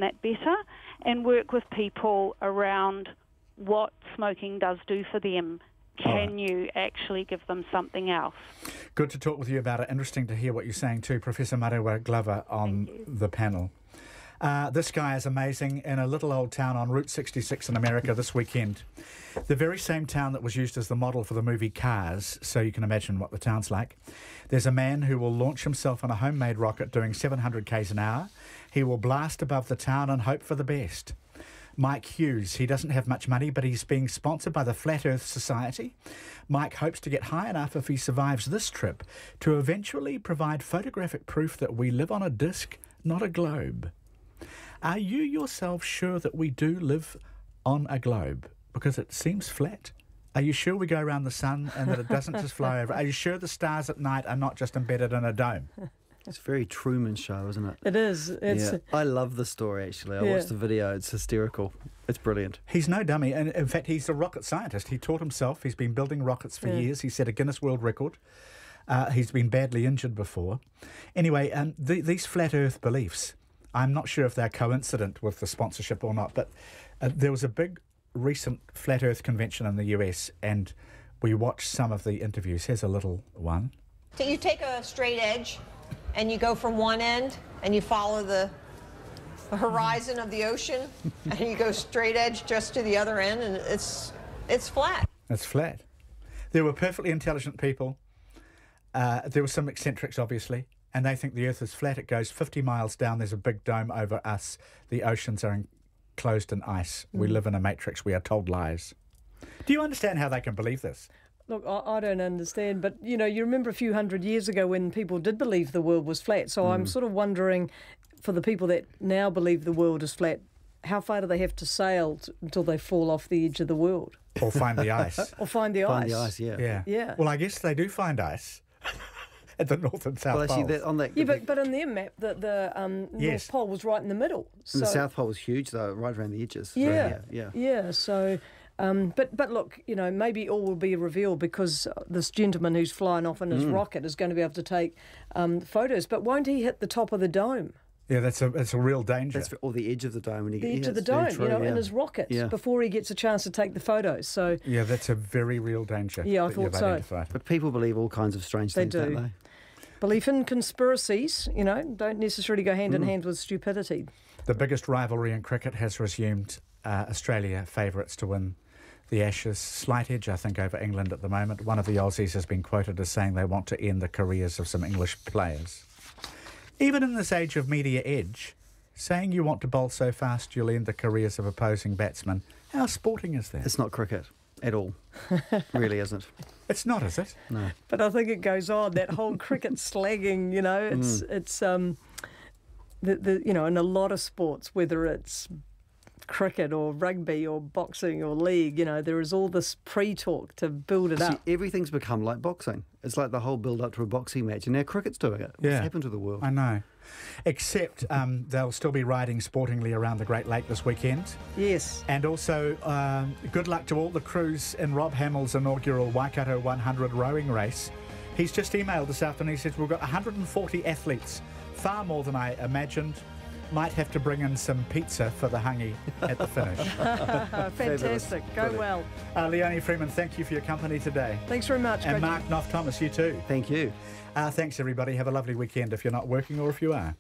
that better and work with people around what smoking does do for them. Can you actually give them something else? Good to talk with you about it. Interesting to hear what you're saying too. Professor Marewa Glover on the panel. This guy is amazing in a little old town on Route 66 in America this weekend. The very same town that was used as the model for the movie Cars, so you can imagine what the town's like. There's a man who will launch himself on a homemade rocket doing 700 k's an hour. He will blast above the town and hope for the best. Mike Hughes, he doesn't have much money, but he's being sponsored by the Flat Earth Society. Mike hopes to get high enough if he survives this trip to eventually provide photographic proof that we live on a disc, not a globe. Are you yourself sure that we do live on a globe? Because it seems flat. Are you sure we go around the sun and that it doesn't just fly over? Are you sure the stars at night are not just embedded in a dome? It's very Truman Show, isn't it? It is. I love the story, actually. I watched the video. It's hysterical. It's brilliant. He's no dummy. And in fact, he's a rocket scientist. He taught himself. He's been building rockets for years. He set a Guinness World Record. He's been badly injured before. Anyway, these flat Earth beliefs, I'm not sure if they're coincident with the sponsorship or not, but there was a big recent Flat Earth convention in the US, and we watched some of the interviews. Here's a little one. So you take a straight edge, and you go from one end, and you follow the horizon of the ocean, and you go straight edge just to the other end, and it's flat. It's flat. There were perfectly intelligent people. There were some eccentrics, obviously, and they think the Earth is flat. It goes 50 miles down. There's a big dome over us. The oceans are enclosed in ice. We live in a matrix. We are told lies. Do you understand how they can believe this? Look, I don't understand, but, you know, you remember a few hundred years ago when people did believe the world was flat, so I'm sort of wondering, for the people that now believe the world is flat, how far do they have to sail until they fall off the edge of the world? Or find the ice. Or find the ice. Find the ice, Yeah. Well, I guess they do find ice at the North and South Poles. But in their map, the North Pole was right in the middle. And the South Pole was huge, though, right around the edges. Yeah, so... But look, you know, maybe all will be revealed because this gentleman who's flying off in his rocket is going to be able to take photos. But won't he hit the top of the dome? Yeah, that's a real danger. Or the edge of the dome. When he edge of the dome, in his rocket before he gets a chance to take the photos. So yeah, that's a very real danger. Yeah, I thought so. But people believe all kinds of strange things, don't they? Belief in conspiracies, you know, don't necessarily go hand in hand with stupidity. The biggest rivalry in cricket has resumed. Australia favourites to win the Ashes. Slight edge, I think, over England at the moment. One of the Aussies has been quoted as saying they want to end the careers of some English players. Even in this age of media edge, saying you want to bowl so fast you'll end the careers of opposing batsmen, how sporting is that? It's not cricket at all. Really isn't. It's not, is it? No. But I think it goes on, that whole cricket slagging, you know, it's you know, in a lot of sports, whether it's cricket or rugby or boxing or league, you know, there is all this pre-talk to build it up. Everything's become like boxing. It's like the whole build-up to a boxing match, and now cricket's doing it. What's happened to the world? I know. Except they'll still be riding sportingly around the Great Lake this weekend. Yes. And also, good luck to all the crews in Rob Hamill's inaugural Waikato 100 rowing race. He's just emailed this afternoon. He says, we've got 140 athletes, far more than I imagined. Might have to bring in some pizza for the hangi at the finish. Fantastic. Go well. Leonie Freeman, thank you for your company today. Thanks very much. And Mark Knopf-Thomas, you too. Thank you. Thanks, everybody. Have a lovely weekend if you're not working or if you are.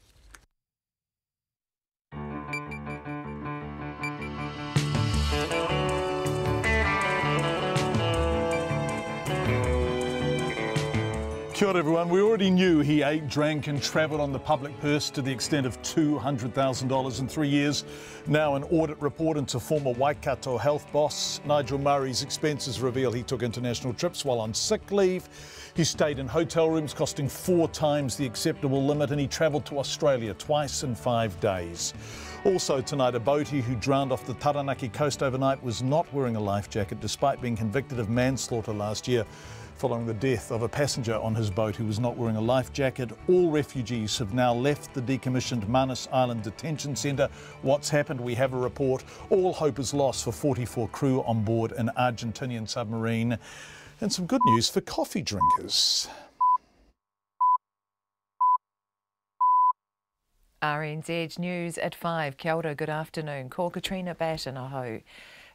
Kia ora everyone. We already knew he ate, drank and travelled on the public purse to the extent of $200,000 in 3 years. Now an audit report into former Waikato health boss Nigel Murray's expenses reveal he took international trips while on sick leave. He stayed in hotel rooms costing 4 times the acceptable limit, and he travelled to Australia twice in 5 days. Also tonight, a boatie who drowned off the Taranaki coast overnight was not wearing a life jacket despite being convicted of manslaughter last year, following the death of a passenger on his boat who was not wearing a life jacket. All refugees have now left the decommissioned Manus Island detention centre. What's happened? We have a report. All hope is lost for 44 crew on board an Argentinian submarine. And some good news for coffee drinkers. RNZ News at 5. Kia ora, good afternoon. Ko Katrina Batten aho.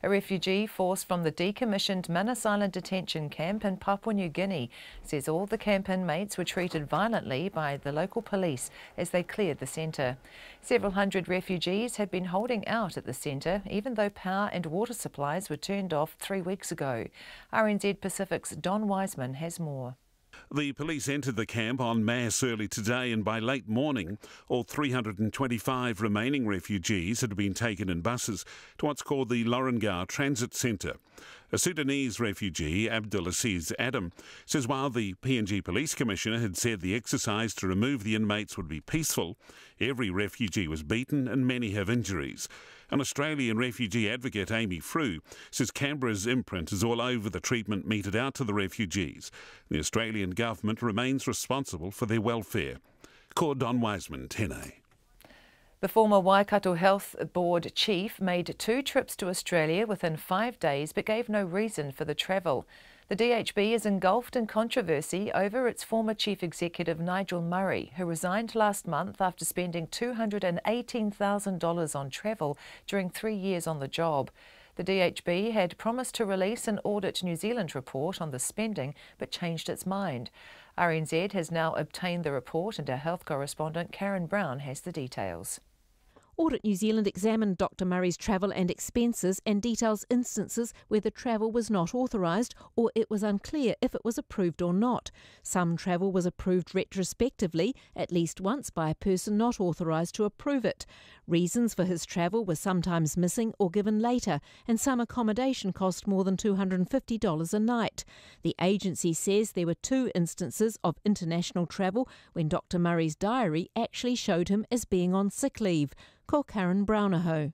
A refugee forced from the decommissioned Manus Island detention camp in Papua New Guinea says all the camp inmates were treated violently by the local police as they cleared the centre. Several hundred refugees had been holding out at the centre, even though power and water supplies were turned off 3 weeks ago. RNZ Pacific's Don Wiseman has more. The police entered the camp en masse early today, and by late morning, all 325 remaining refugees had been taken in buses to what's called the Laurel Transit Centre. A Sudanese refugee, Abdulaziz Adam, says while the PNG Police Commissioner had said the exercise to remove the inmates would be peaceful, every refugee was beaten and many have injuries. An Australian refugee advocate, Amy Frew, says Canberra's imprint is all over the treatment meted out to the refugees. The Australian government remains responsible for their welfare. Ko Don Wiseman, Tēnei. The former Waikato Health Board chief made 2 trips to Australia within 5 days but gave no reason for the travel. The DHB is engulfed in controversy over its former chief executive Nigel Murray, who resigned last month after spending $218,000 on travel during 3 years on the job. The DHB had promised to release an Audit New Zealand report on the spending but changed its mind. RNZ has now obtained the report and our health correspondent Karen Brown has the details. Audit New Zealand examined Dr Murray's travel and expenses and details instances where the travel was not authorised or it was unclear if it was approved or not. Some travel was approved retrospectively, at least once by a person not authorised to approve it. Reasons for his travel were sometimes missing or given later, and some accommodation cost more than $250 a night. The agency says there were 2 instances of international travel when Dr Murray's diary actually showed him as being on sick leave. Ko Karen Brownaho.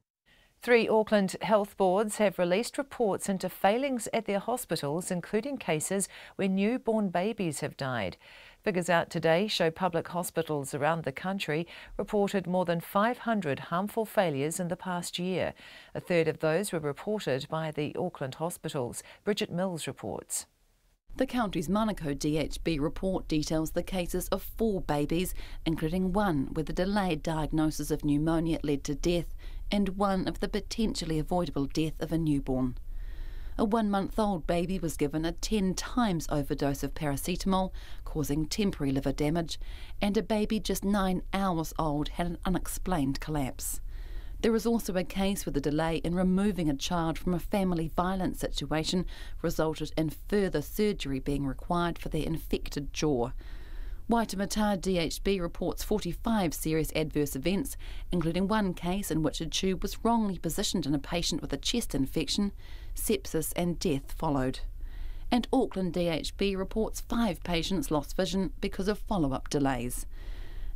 3 Auckland health boards have released reports into failings at their hospitals, including cases where newborn babies have died. Figures out today show public hospitals around the country reported more than 500 harmful failures in the past year. A third of those were reported by the Auckland hospitals. Bridget Mills reports. The county's Manukau DHB report details the cases of 4 babies, including 1 where the delayed diagnosis of pneumonia led to death and 1 of the potentially avoidable death of a newborn. A 1-month-old baby was given a 10 times overdose of paracetamol, causing temporary liver damage, and a baby just 9 hours old had an unexplained collapse. There was also a case where the delay in removing a child from a family violence situation resulted in further surgery being required for their infected jaw. Waitemata DHB reports 45 serious adverse events, including 1 case in which a tube was wrongly positioned in a patient with a chest infection. Sepsis and death followed. And Auckland DHB reports 5 patients lost vision because of follow-up delays.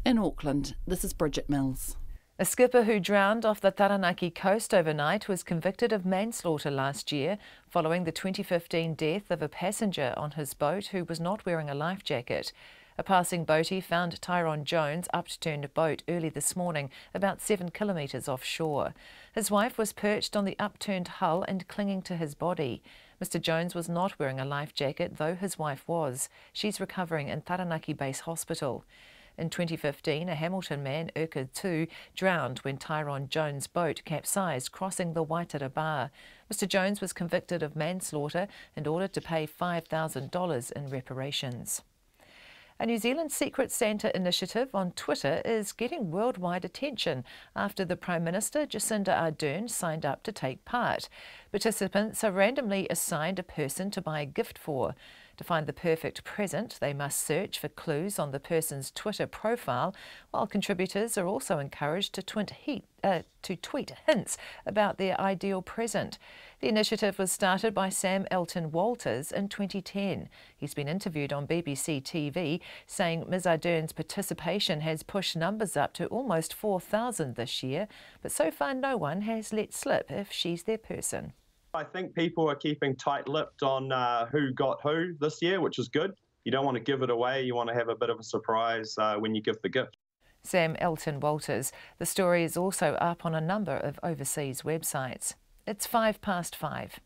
In Auckland, this is Bridget Mills. A skipper who drowned off the Taranaki coast overnight was convicted of manslaughter last year following the 2015 death of a passenger on his boat who was not wearing a life jacket. A passing boatie found Tyrone Jones' upturned boat early this morning, about 7 kilometres offshore. His wife was perched on the upturned hull and clinging to his body. Mr Jones was not wearing a life jacket, though his wife was. She's recovering in Taranaki Base Hospital. In 2015, a Hamilton man, Urquhart 2, drowned when Tyrone Jones' boat capsized crossing the Waitara Bar. Mr Jones was convicted of manslaughter and ordered to pay $5,000 in reparations. A New Zealand Secret Santa initiative on Twitter is getting worldwide attention after the Prime Minister, Jacinda Ardern, signed up to take part. Participants are randomly assigned a person to buy a gift for. To find the perfect present, they must search for clues on the person's Twitter profile, while contributors are also encouraged to tweet hints about their ideal present. The initiative was started by Sam Elton Walters in 2010. He's been interviewed on BBC TV, saying Ms Ardern's participation has pushed numbers up to almost 4,000 this year, but so far no one has let slip if she's their person. I think people are keeping tight-lipped on who got who this year, which is good. You don't want to give it away. You want to have a bit of a surprise when you give the gift. Sam Elton Walters. The story is also up on a number of overseas websites. It's 5 past 5.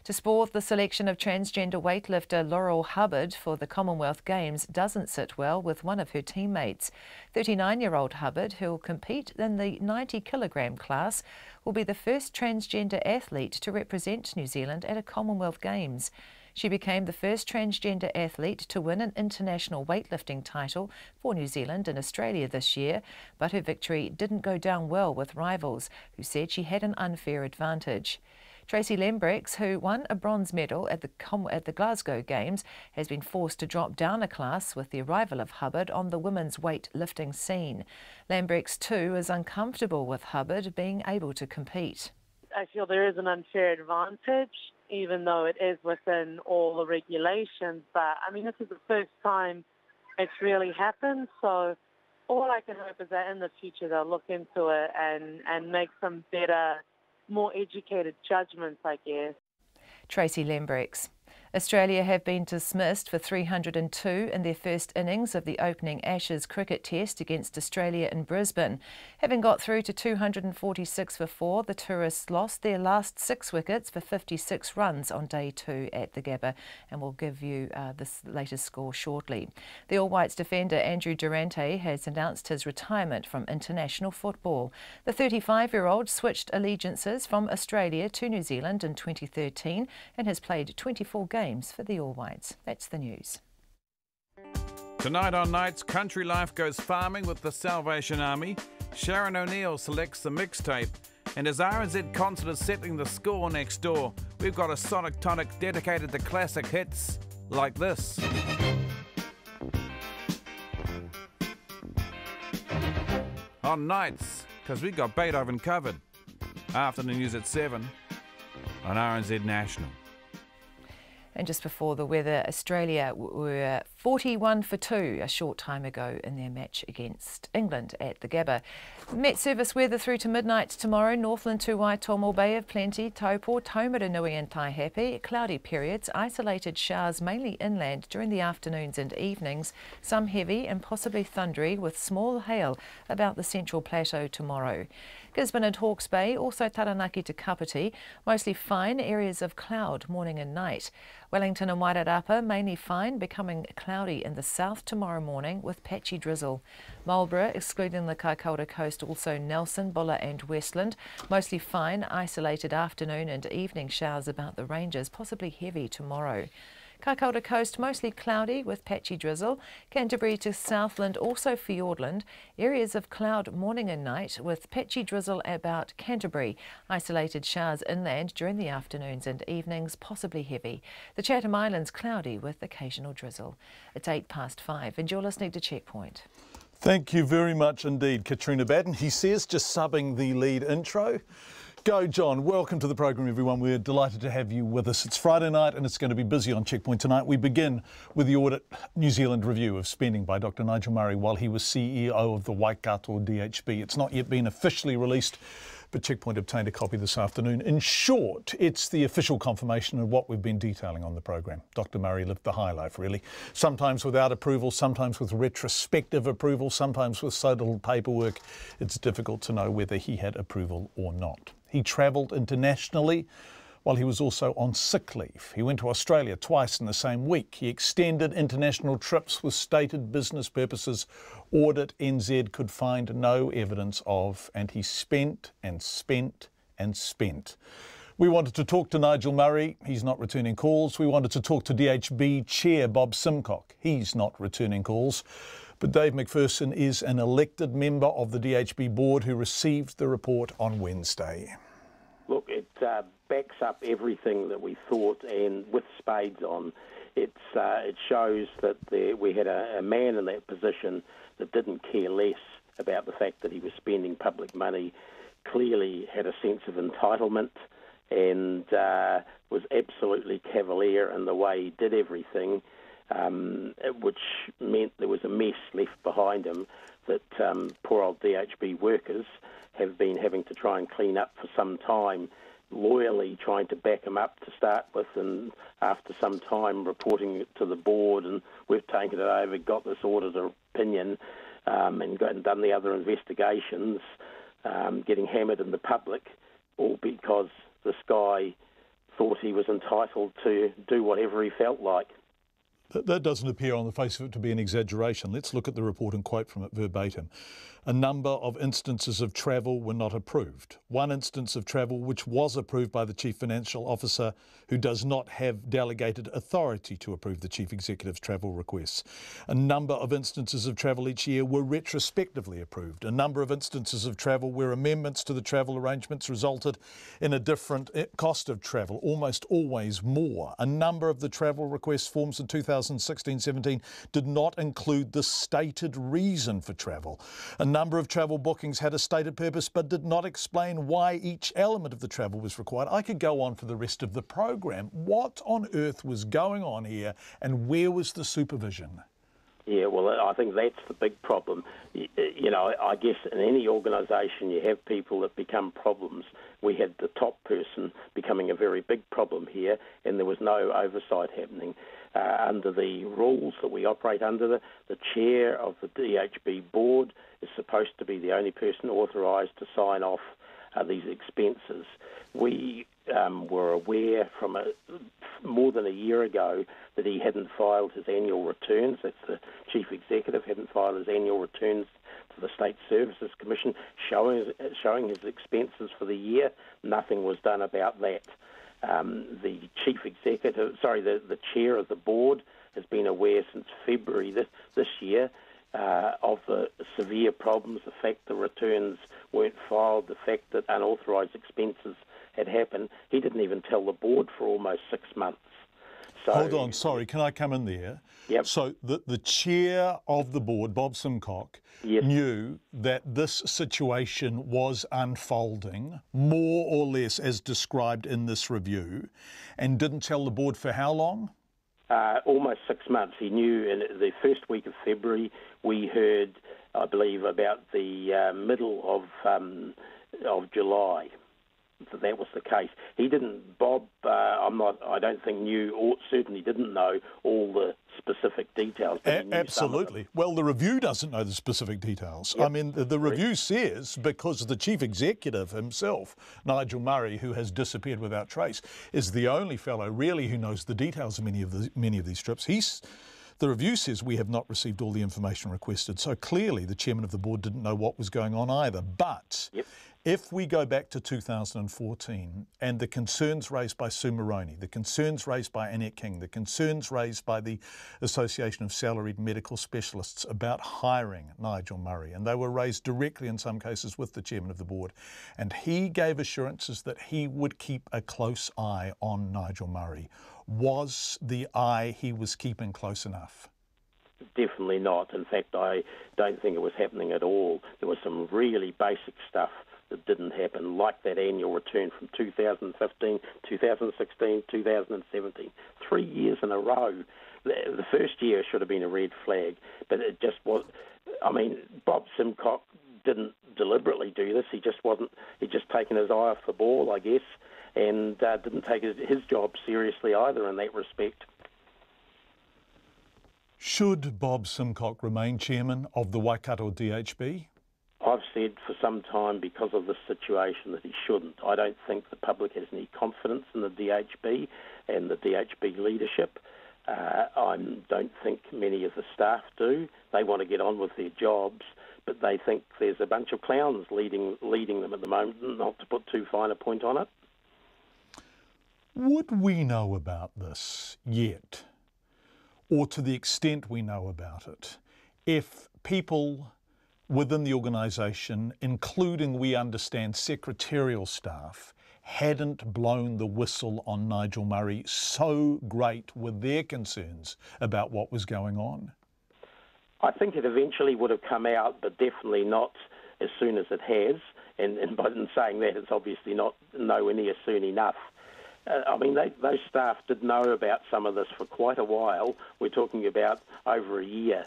To sport, the selection of transgender weightlifter Laurel Hubbard for the Commonwealth Games doesn't sit well with one of her teammates. 39-year-old Hubbard, who will compete in the 90-kilogram class, will be the first transgender athlete to represent New Zealand at a Commonwealth Games. She became the first transgender athlete to win an international weightlifting title for New Zealand and Australia this year, but her victory didn't go down well with rivals, who said she had an unfair advantage. Tracy Lembrechts, who won a bronze medal at the Glasgow Games, has been forced to drop down a class with the arrival of Hubbard on the women's weightlifting scene. Lembrechts, too, is uncomfortable with Hubbard being able to compete. I feel there is an unfair advantage, even though it is within all the regulations. But, I mean, this is the first time it's really happened, so all I can hope is that in the future they'll look into it and make some better, more educated judgments, I guess. Tracy Lembrechts. Australia have been dismissed for 302 in their first innings of the opening Ashes cricket test against Australia in Brisbane. Having got through to 246 for 4, the tourists lost their last 6 wickets for 56 runs on day 2 at the Gabba, and we'll give you this latest score shortly. The All Whites defender Andrew Durante has announced his retirement from international football. The 35-year-old switched allegiances from Australia to New Zealand in 2013 and has played 24 games for the All Whites. That's the news. Tonight on Nights, Country Life goes farming with the Salvation Army. Sharon O'Neill selects the mixtape. And as RNZ concert is settling the score next door, we've got a Sonic Tonic dedicated to classic hits like this. On Nights, because we got Beethoven covered. Afternoon news at 7 on RNZ National. And just before the weather, Australia were 41 for 2 a short time ago in their match against England at the Gabba. Met service weather through to midnight tomorrow. Northland to Waitomo Bay of plenty. Taupo, Taumaranui and Taihape. Cloudy periods, isolated showers mainly inland during the afternoons and evenings. Some heavy and possibly thundery with small hail about the central plateau tomorrow. Gisborne and Hawke's Bay, also Taranaki to Kapiti, mostly fine, areas of cloud morning and night. Wellington and Wairarapa, mainly fine, becoming cloudy in the south tomorrow morning with patchy drizzle. Marlborough, excluding the Kaikoura coast, also Nelson, Buller and Westland, mostly fine, isolated afternoon and evening showers about the ranges, possibly heavy tomorrow. Kaikoura coast mostly cloudy with patchy drizzle. Canterbury to Southland, also Fiordland, areas of cloud morning and night with patchy drizzle about Canterbury. Isolated showers inland during the afternoons and evenings, possibly heavy. The Chatham Islands cloudy with occasional drizzle. It's 5:08 and you're listening to Checkpoint. Thank you very much indeed, Katrina Batten. He says, just subbing the lead intro. Go, John. Welcome to the program, everyone. We're delighted to have you with us. It's Friday night and it's going to be busy on Checkpoint tonight. We begin with the Audit New Zealand review of spending by Dr. Nigel Murray while he was CEO of the Waikato DHB. It's not yet been officially released, but Checkpoint obtained a copy this afternoon. In short, it's the official confirmation of what we've been detailing on the program. Dr. Murray lived the high life, really. Sometimes without approval, sometimes with retrospective approval, sometimes with so little paperwork, it's difficult to know whether he had approval or not. He travelled internationally while he was also on sick leave. He went to Australia twice in the same week. He extended international trips with stated business purposes Audit NZ could find no evidence of, and he spent and spent and spent. We wanted to talk to Nigel Murray. He's not returning calls. We wanted to talk to DHB Chair Bob Simcock. He's not returning calls. But Dave McPherson is an elected member of the DHB board who received the report on Wednesday. Look, it backs up everything that we thought, and with spades on. It shows that we had a man in that position that didn't care less about the fact that he was spending public money, clearly had a sense of entitlement, and was absolutely cavalier in the way he did everything, which meant there was a mess left behind him that poor old DHB workers have been having to try and clean up for some time, loyally trying to back him up to start with, and after some time reporting it to the board, and we've taken it over, got this auditor opinion, and done the other investigations, getting hammered in the public, all because this guy thought he was entitled to do whatever he felt like. That doesn't appear on the face of it to be an exaggeration. Let's look at the report and quote from it verbatim. A number of instances of travel were not approved. One instance of travel which was approved by the Chief Financial Officer, who does not have delegated authority to approve the Chief Executive's travel requests. A number of instances of travel each year were retrospectively approved. A number of instances of travel where amendments to the travel arrangements resulted in a different cost of travel, almost always more. A number of the travel request forms in 2016-17 did not include the stated reason for travel. A number of travel bookings had a stated purpose but did not explain why each element of the travel was required. I could go on for the rest of the program. What on earth was going on here, and where was the supervision? Yeah, well, I think that's the big problem. You know, I guess in any organisation you have people that become problems. We had the top person becoming a very big problem here, and there was no oversight happening. Under the rules that we operate under, the chair of the DHB board is supposed to be the only person authorised to sign off these expenses. We were aware from more than a year ago that he hadn't filed his annual returns. That's the Chief Executive hadn't filed his annual returns to the State Services Commission showing his expenses for the year. Nothing was done about that. The Chief Executive, the chair of the board has been aware since February this year of the severe problems, the fact the returns weren't filed, the fact that unauthorised expenses had happened. He didn't even tell the board for almost 6 months. So, hold on, sorry, can I come in there? Yep. So the chair of the board, Bob Simcock, yes, knew that this situation was unfolding, more or less as described in this review, and didn't tell the board for how long? Almost 6 months. He knew in the first week of February. We heard, I believe, about the middle of July. That was the case. He didn't, Bob, I don't think knew, or certainly didn't know all the specific details. But he knew absolutely. Well, the review doesn't know the specific details. Yep. I mean, the review says, because the Chief Executive himself, Nigel Murray, who has disappeared without trace, is the only fellow really who knows the details of many of these trips. The review says we have not received all the information requested. So clearly the chairman of the board didn't know what was going on either. But yep, if we go back to 2014 and the concerns raised by Sue Moroney, the concerns raised by Annette King, the concerns raised by the Association of Salaried Medical Specialists about hiring Nigel Murray, and they were raised directly in some cases with the chairman of the board, and he gave assurances that he would keep a close eye on Nigel Murray. Was the eye he was keeping close enough? Definitely not. In fact, I don't think it was happening at all. There was some really basic stuff that didn't happen, like that annual return from 2015, 2016, 2017. 3 years in a row. The first year should have been a red flag, but it just was. I mean, Bob Simcock didn't deliberately do this. He'd just taken his eye off the ball, I guess, and didn't take his job seriously either in that respect. Should Bob Simcock remain chairman of the Waikato DHB? I've said for some time, because of this situation, that he shouldn't. I don't think the public has any confidence in the DHB and the DHB leadership. I don't think many of the staff do. They want to get on with their jobs, but they think there's a bunch of clowns leading them at the moment, not to put too fine a point on it. Would we know about this yet, or to the extent we know about it, if people within the organisation, including, we understand, secretarial staff, hadn't blown the whistle on Nigel Murray, so great were their concerns about what was going on? I think it eventually would have come out, but definitely not as soon as it has. And by saying that, it's obviously not nowhere near soon enough. I mean, those staff did know about some of this for quite a while. We're talking about over a year.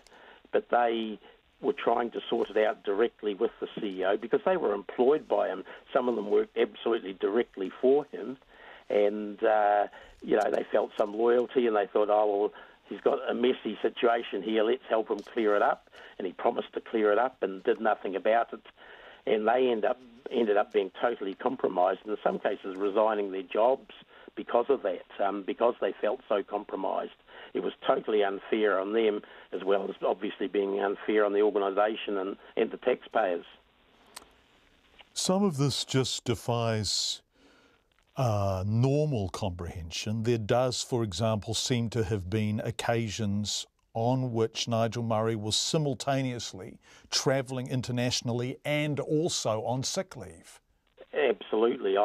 But they were trying to sort it out directly with the CEO because they were employed by him. Some of them worked absolutely directly for him. And, they felt some loyalty and they thought, he's got a messy situation here, let's help him clear it up. And he promised to clear it up and did nothing about it. And they ended up being totally compromised, in some cases resigning their jobs because of that, because they felt so compromised. It was totally unfair on them, as well as obviously being unfair on the organisation and the taxpayers. Some of this just defies normal comprehension. There does, for example, seem to have been occasions on which Nigel Murray was simultaneously travelling internationally and also on sick leave. Absolutely,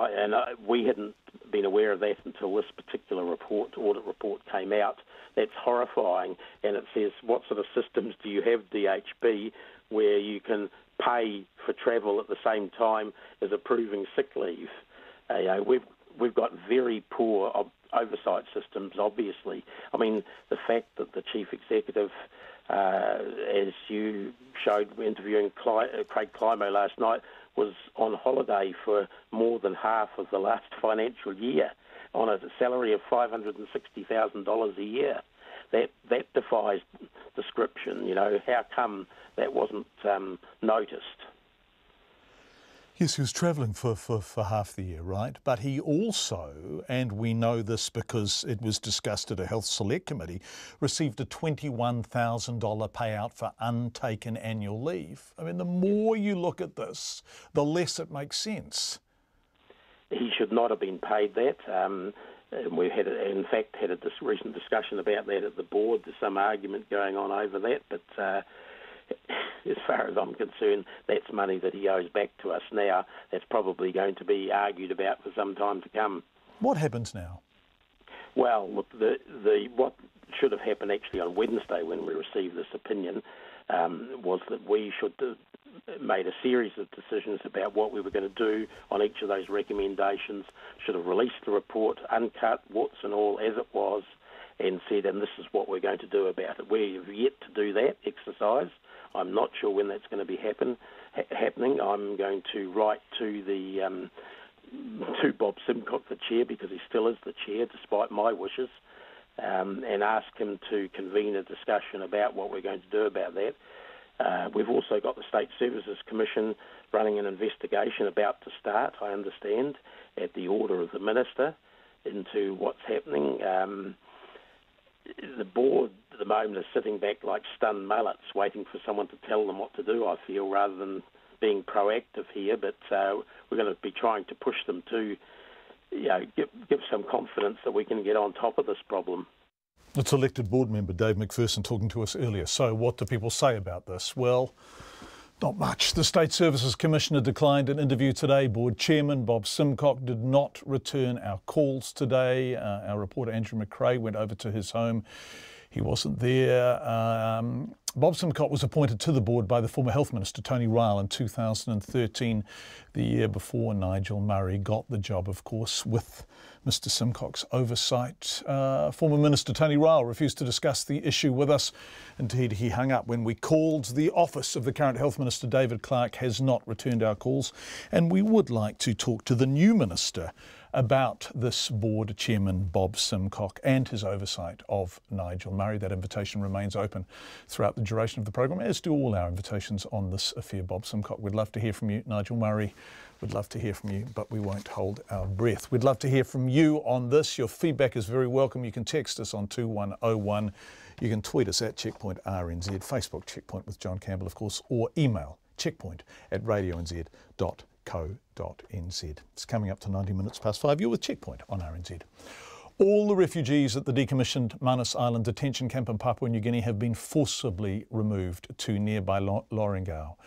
we hadn't been aware of that until this particular audit report came out. That's horrifying, and it says, what sort of systems do you have, DHB, where you can pay for travel at the same time as approving sick leave? We've got very poor oversight systems, obviously. I mean, the fact that the chief executive, as you showed interviewing Craig Climo last night, was on holiday for more than half of the last financial year on a salary of $560,000 a year. That defies description. How come that wasn't noticed? Yes, he was travelling for half the year, right? But he also, and we know this because it was discussed at a Health Select Committee, received a $21,000 payout for untaken annual leave. I mean, the more you look at this, the less it makes sense. He should not have been paid that. We had, in fact, had a recent discussion about that at the board. There's some argument going on over that, but as far as I'm concerned, that's money that he owes back to us now. That's probably going to be argued about for some time to come. What happens now? Well, look, what should have happened actually on Wednesday when we received this opinion was that we should have made a series of decisions about what we were going to do on each of those recommendations, should have released the report, uncut, warts and all, as it was, and said, and this is what we're going to do about it. We have yet to do that exercise. I'm not sure when that's going to be happening. I'm going to write to Bob Simcock, the chair, because he still is the chair, despite my wishes, and ask him to convene a discussion about what we're going to do about that. We've also got the State Services Commission running an investigation about to start, I understand, at the order of the Minister into what's happening. The board at the moment is sitting back like stunned mullets, waiting for someone to tell them what to do, I feel, rather than being proactive here. But we're going to be trying to push them to give some confidence that we can get on top of this problem. It's elected board member Dave McPherson talking to us earlier. So what do people say about this? Well, not much. The State Services Commissioner declined an interview today. Board Chairman Bob Simcock did not return our calls today. Our reporter Andrew McRae went over to his home. He wasn't there. Bob Simcock was appointed to the board by the former Health Minister Tony Ryle in 2013, the year before Nigel Murray got the job, of course, with Mr Simcock's oversight. Former Minister Tony Ryle refused to discuss the issue with us. Indeed, he hung up when we called. The office of the current Health Minister, David Clark, has not returned our calls. And we would like to talk to the new Minister about this board chairman, Bob Simcock, and his oversight of Nigel Murray. That invitation remains open throughout the duration of the program, as do all our invitations on this affair. Bob Simcock, we'd love to hear from you. Nigel Murray, we'd love to hear from you, but we won't hold our breath. We'd love to hear from you on this. Your feedback is very welcome. You can text us on 2101. You can tweet us at Checkpoint RNZ, Facebook Checkpoint with John Campbell, of course, or email checkpoint@radionz.co.nz. It's coming up to 90 minutes past 5. You're with Checkpoint on RNZ. All the refugees at the decommissioned Manus Island detention camp in Papua New Guinea have been forcibly removed to nearby Laurel.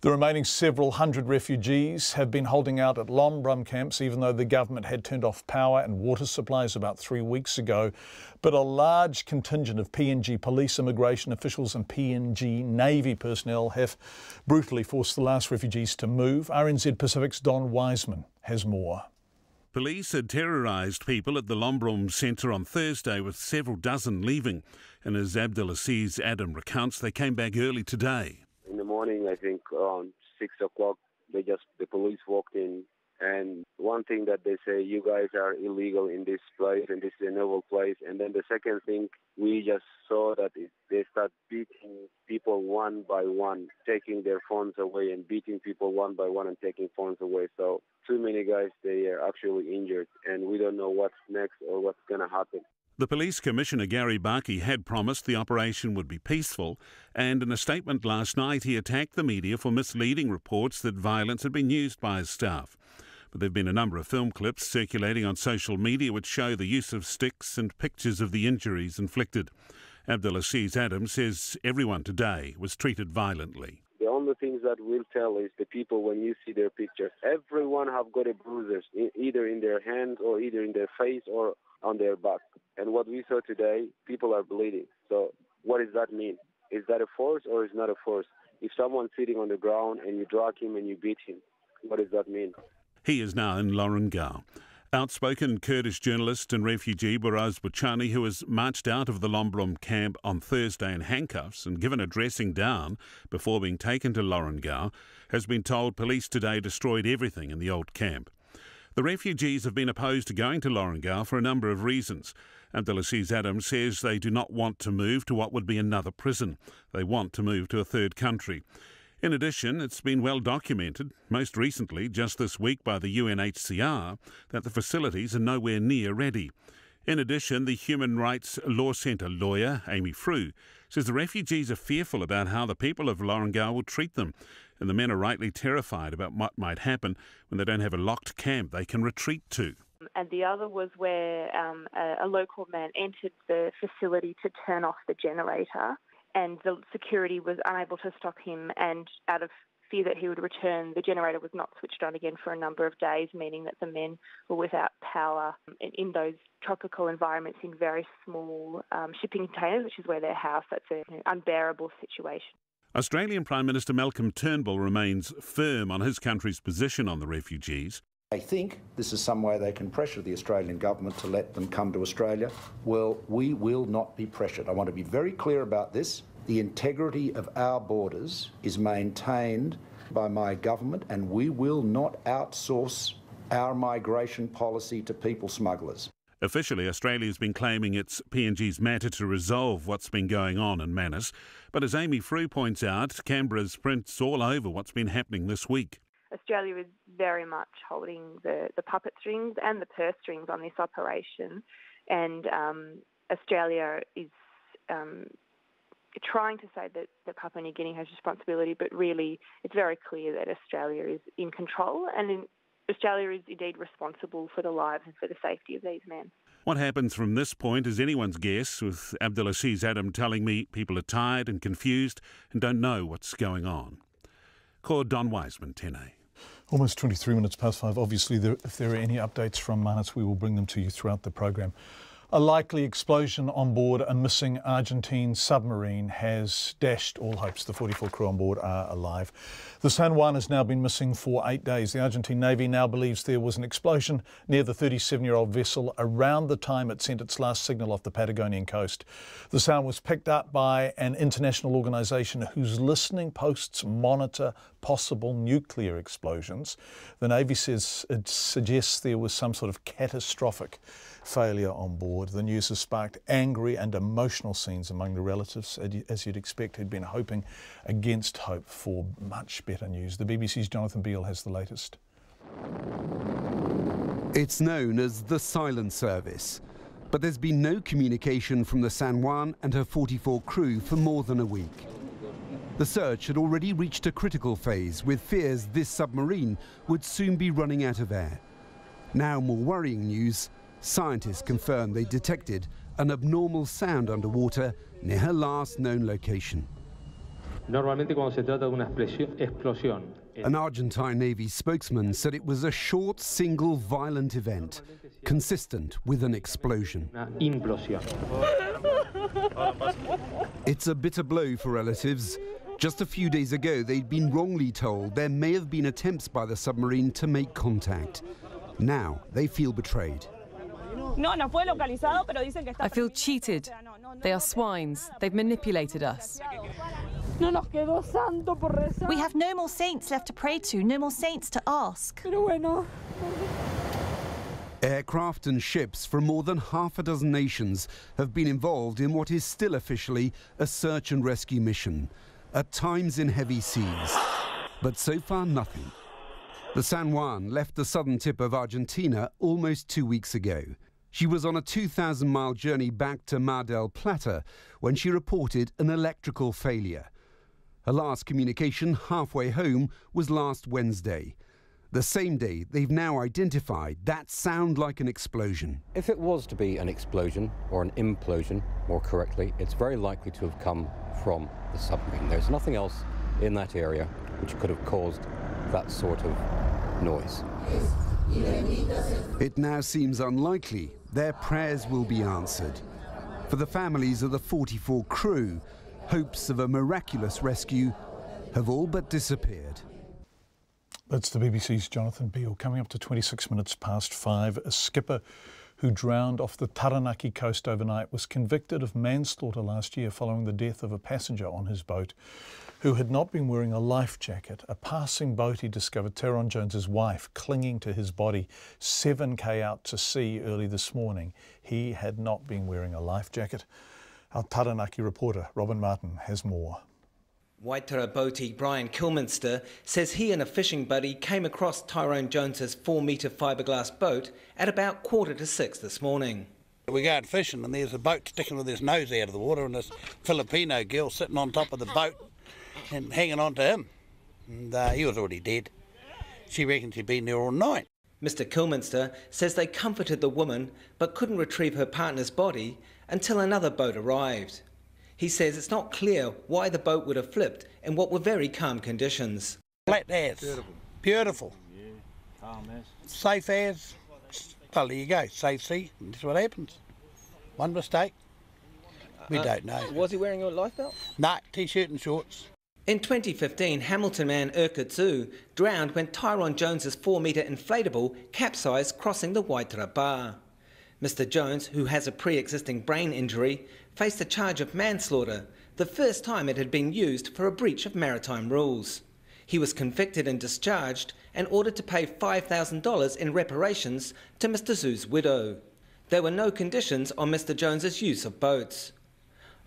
The remaining several hundred refugees have been holding out at Lombrum camps, even though the government had turned off power and water supplies about 3 weeks ago. But a large contingent of PNG police, immigration officials and PNG Navy personnel have brutally forced the last refugees to move. RNZ Pacific's Don Wiseman has more. Police had terrorised people at the Lombrum Centre on Thursday, with several dozen leaving. And as Abdulaziz Adam recounts, they came back early today. In the morning, I think around 6 o'clock, the police walked in. And one thing that they say, you guys are illegal in this place and this is a novel place. And then the second thing, we just saw that they start beating people one by one, taking their phones away and beating people one by one and taking phones away. So too many guys, they are actually injured, and we don't know what's next or what's going to happen. The Police Commissioner Gary Barkey had promised the operation would be peaceful, and in a statement last night he attacked the media for misleading reports that violence had been used by his staff. But there have been a number of film clips circulating on social media which show the use of sticks and pictures of the injuries inflicted. Abdulaziz Adam says everyone today was treated violently. The only things that we'll tell is the people when you see their pictures, everyone have got a bruises, either in their hands or either in their face or on their back. And what we saw today, people are bleeding. So what does that mean? Is that a force or is not a force? If someone's sitting on the ground and you drag him and you beat him, what does that mean? He is now in Lorengau. Outspoken Kurdish journalist and refugee Buraz Buchani, who was marched out of the Lomblom camp on Thursday in handcuffs and given a dressing down before being taken to Lorengau, has been told police today destroyed everything in the old camp. The refugees have been opposed to going to Lorengau for a number of reasons. Abdulaziz Adam says they do not want to move to what would be another prison. They want to move to a third country. In addition, it's been well documented, most recently just this week by the UNHCR, that the facilities are nowhere near ready. In addition, the Human Rights Law Centre lawyer, Amy Frew, says the refugees are fearful about how the people of Lorengau will treat them, and the men are rightly terrified about what might happen when they don't have a locked camp they can retreat to. And the other was where a local man entered the facility to turn off the generator, and the security was unable to stop him, and out of fear that he would return, the generator was not switched on again for a number of days, meaning that the men were without power in those tropical environments in very small shipping containers, which is where they're housed. That's an unbearable situation. Australian Prime Minister Malcolm Turnbull remains firm on his country's position on the refugees. They think this is some way they can pressure the Australian government to let them come to Australia. Well, we will not be pressured. I want to be very clear about this. The integrity of our borders is maintained by my government, and we will not outsource our migration policy to people smugglers. Officially, Australia's been claiming it's PNG's matter to resolve what's been going on in Manus. But as Amy Frew points out, Canberra's prints all over what's been happening this week. Australia is very much holding the puppet strings and the purse strings on this operation, and Australia is trying to say that Papua New Guinea has responsibility, but really it's very clear that Australia is in control, and Australia is indeed responsible for the lives and for the safety of these men. What happens from this point is anyone's guess, with Abdulaziz Adam telling me people are tired and confused and don't know what's going on. Call Don Wiseman, 10A. Almost 23 minutes past 5. Obviously, if there are any updates from Manus, we will bring them to you throughout the program. A likely explosion on board a missing Argentine submarine has dashed all hopes. The 44 crew on board are alive. The San Juan has now been missing for 8 days. The Argentine Navy now believes there was an explosion near the 37-year-old vessel around the time it sent its last signal off the Patagonian coast. The sound was picked up by an international organisation whose listening posts monitor possible nuclear explosions. The Navy says it suggests there was some sort of catastrophic failure on board. The news has sparked angry and emotional scenes among the relatives, as you'd expect, who'd been hoping against hope for much better news. The BBC's Jonathan Beale has the latest. It's known as the Silent Service, but there's been no communication from the San Juan and her 44 crew for more than a week. The search had already reached a critical phase, with fears this submarine would soon be running out of air. Now, more worrying news. Scientists confirm they detected an abnormal sound underwater near her last known location. An Argentine Navy spokesman said it was a short, single, violent event, consistent with an explosion. It's a bitter blow for relatives. Just a few days ago, they'd been wrongly told there may have been attempts by the submarine to make contact. Now they feel betrayed. I feel cheated. They are swines. They've manipulated us. We have no more saints left to pray to, no more saints to ask. Aircraft and ships from more than half a dozen nations have been involved in what is still officially a search and rescue mission, at times in heavy seas. But so far, nothing. The San Juan left the southern tip of Argentina almost 2 weeks ago. She was on a 2,000-mile journey back to Mar del Plata when she reported an electrical failure. Her last communication halfway home was last Wednesday. The same day they've now identified that sound like an explosion. If it was to be an explosion, or an implosion more correctly, it's very likely to have come from the submarine. There's nothing else in that area which could have caused that sort of noise. It now seems unlikely their prayers will be answered. For the families of the 44 crew, hopes of a miraculous rescue have all but disappeared. That's the BBC's Jonathan Beale. Coming up to 26 minutes past 5, a skipper who drowned off the Taranaki coast overnight was convicted of manslaughter last year following the death of a passenger on his boat who had not been wearing a life jacket. A passing boatie discovered Taron Jones's wife clinging to his body 7k out to sea early this morning. He had not been wearing a life jacket. Our Taranaki reporter, Robin Martin, has more. Waitara boatie Brian Kilminster says he and a fishing buddy came across Tyrone Jones's 4-metre fiberglass boat at about 5:45 this morning. We go out fishing and there's a boat sticking with his nose out of the water and this Filipino girl sitting on top of the boat and hanging on to him. And he was already dead. She reckons he'd been there all night. Mr Kilminster says they comforted the woman but couldn't retrieve her partner's body until another boat arrived. He says it's not clear why the boat would have flipped in what were very calm conditions. Flat as. Beautiful. Beautiful. Yeah, calm as. Safe as. Well, there you go. Safe sea. That's what happens. One mistake. We don't know. Was he wearing a life belt? No, T-shirt and shorts. In 2015, Hamilton man Urkutsu drowned when Tyrone Jones's 4-metre inflatable capsized crossing the Waitara Bar. Mr Jones, who has a pre-existing brain injury, faced a charge of manslaughter, the first time it had been used for a breach of maritime rules. He was convicted and discharged and ordered to pay $5,000 in reparations to Mr Zhu's widow. There were no conditions on Mr Jones's use of boats.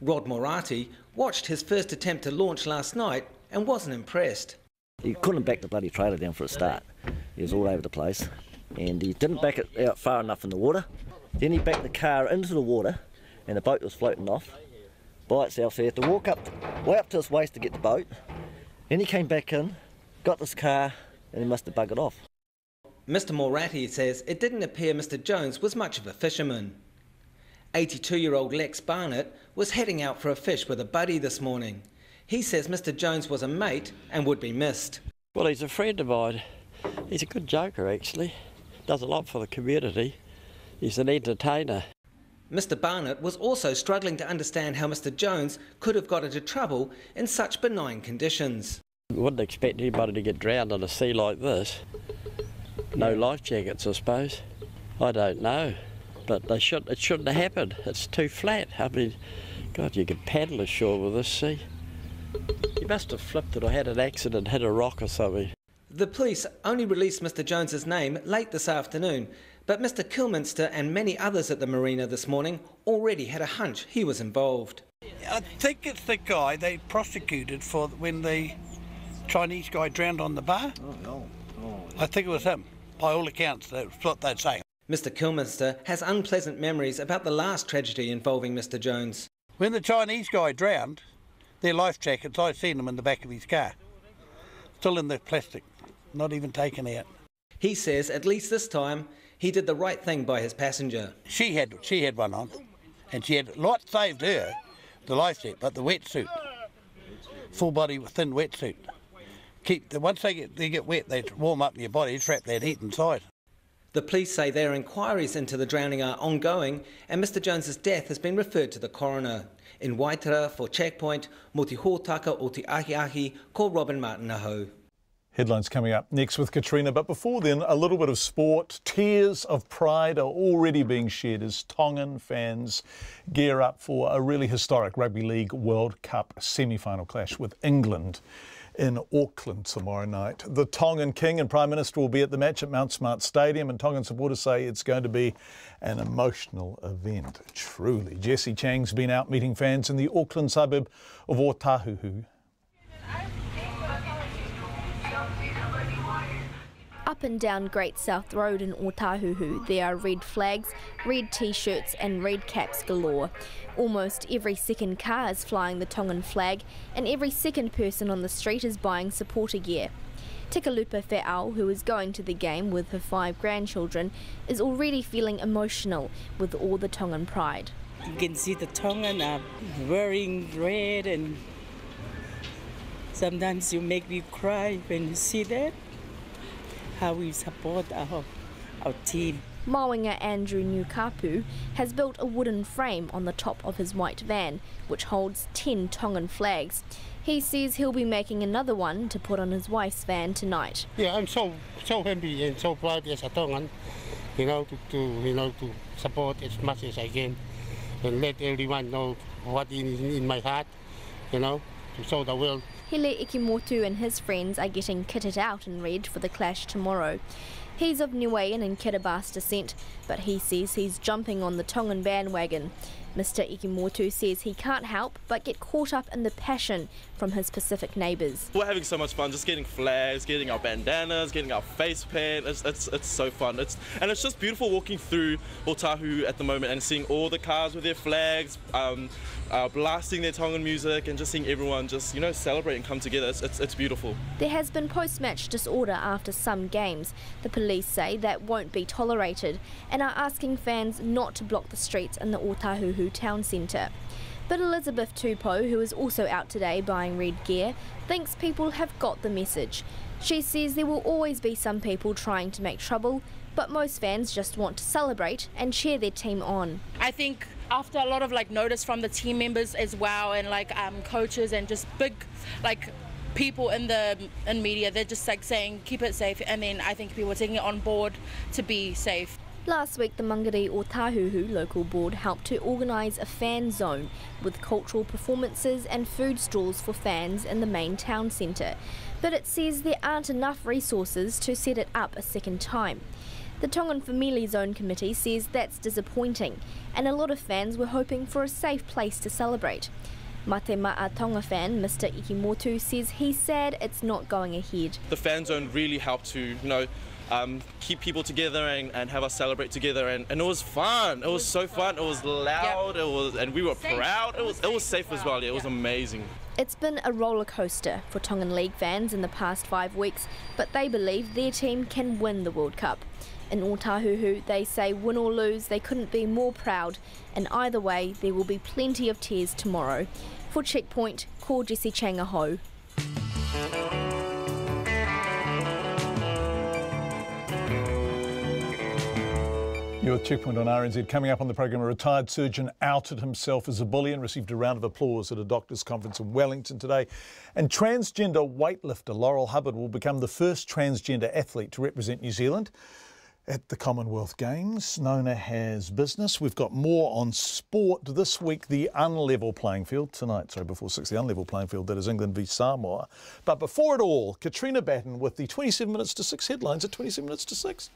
Rod Morati watched his first attempt to launch last night and wasn't impressed. He couldn't back the bloody trailer down for a start. He was all over the place and he didn't back it out far enough in the water. Then he backed the car into the water and the boat was floating off by itself, so he had to walk up, way up to his waist to get the boat. Then he came back in, got this car, and he must have buggered off. Mr Morati says it didn't appear Mr Jones was much of a fisherman. 82-year-old Lex Barnett was heading out for a fish with a buddy this morning. He says Mr Jones was a mate and would be missed. Well, he's a friend of mine. He's a good joker, actually. Does a lot for the community. He's an entertainer. Mr Barnett was also struggling to understand how Mr Jones could have got into trouble in such benign conditions. Wouldn't expect anybody to get drowned on a sea like this. No life jackets, I suppose. I don't know. But it shouldn't have happened. It's too flat. I mean, God, you could paddle ashore with this sea. He must have flipped it or had an accident, hit a rock or something. The police only released Mr Jones's name late this afternoon, but Mr Kilminster and many others at the marina this morning already had a hunch he was involved. I think it's the guy they prosecuted for when the Chinese guy drowned on the bar. I think it was him. By all accounts, that's what they'd say. Mr Kilminster has unpleasant memories about the last tragedy involving Mr Jones. When the Chinese guy drowned, their life jackets, I'd seen them in the back of his car. Still in the plastic, not even taken out. He says at least this time he did the right thing by his passenger. She had one on, and she had what saved her, the life jacket, but the wetsuit, full body thin wetsuit. Once they get wet, they warm up your body, trap that heat inside. The police say their inquiries into the drowning are ongoing and Mr Jones's death has been referred to the coroner. In Waitara for Checkpoint, Moti Hōtaka o Te Ahi ko Robin Martin aho. Headlines coming up next with Katrina, but before then, a little bit of sport. Tears of pride are already being shed as Tongan fans gear up for a really historic Rugby League World Cup semi-final clash with England in Auckland tomorrow night. The Tongan King and Prime Minister will be at the match at Mount Smart Stadium, and Tongan supporters say it's going to be an emotional event. Truly. Jesse Chang's been out meeting fans in the Auckland suburb of Otahuhu. Up and down Great South Road in Otahuhu, there are red flags, red t-shirts and red caps galore. Almost every second car is flying the Tongan flag, and every second person on the street is buying supporter gear. Tikalupa Fe'au, who is going to the game with her 5 grandchildren, is already feeling emotional with all the Tongan pride. You can see the Tongan are wearing red, and sometimes you make me cry when you see that, how we support our team. Maunga Andrew Nukapu has built a wooden frame on the top of his white van, which holds 10 Tongan flags. He says he'll be making another one to put on his wife's van tonight. Yeah, I'm so happy and so proud as a Tongan, to support as much as I can and let everyone know what is in my heart, to show the world. Hele Ikimotu and his friends are getting kitted out in red for the clash tomorrow. He's of Niuean and Kiribati descent, but he says he's jumping on the Tongan bandwagon. Mr Ikimotu says he can't help but get caught up in the passion from his Pacific neighbours. We're having so much fun, just getting flags, getting our bandanas, getting our face paint. It's so fun. And it's just beautiful walking through Otahu at the moment and seeing all the cars with their flags, blasting their Tongan music, and just seeing everyone just celebrate and come together. It's beautiful. There has been post-match disorder after some games. The police say that won't be tolerated and are asking fans not to block the streets in the Otahuhu town centre. But Elizabeth Tupou, who is also out today buying red gear, thinks people have got the message. She says there will always be some people trying to make trouble, but most fans just want to celebrate and cheer their team on. I think after a lot of notice from the team members as well, and coaches and just big people in media, they're just saying keep it safe, and then I think people are taking it on board to be safe. Last week, the Mangere Otahuhu local board helped to organise a fan zone with cultural performances and food stalls for fans in the main town centre. But it says there aren't enough resources to set it up a second time. The Tongan Family Zone Committee says that's disappointing, and a lot of fans were hoping for a safe place to celebrate. Mate Ma'a Tonga fan Mr Ikimotu says he's sad it's not going ahead. The fan zone really helped to, keep people together and have us celebrate together, and it was fun. It was so fun. It was loud. Yep. And we were proud. It was safe as well. Yeah, it was amazing. It's been a roller coaster for Tongan League fans in the past 5 weeks, but they believe their team can win the World Cup. In Otahuhu, they say win or lose, they couldn't be more proud, and either way, there will be plenty of tears tomorrow. For Checkpoint, ko Jesse Changaho. You're with Checkpoint on RNZ. Coming up on the programme, a retired surgeon outed himself as a bully and received a round of applause at a doctors' conference in Wellington today. And transgender weightlifter Laurel Hubbard will become the first transgender athlete to represent New Zealand at the Commonwealth Games. Nona has business. We've got more on sport this week. The unlevel playing field tonight. Before 6, the unlevel playing field, that is England v Samoa. But before it all, Katrina Batten with the 27 minutes to 6 headlines at 27 minutes to 6.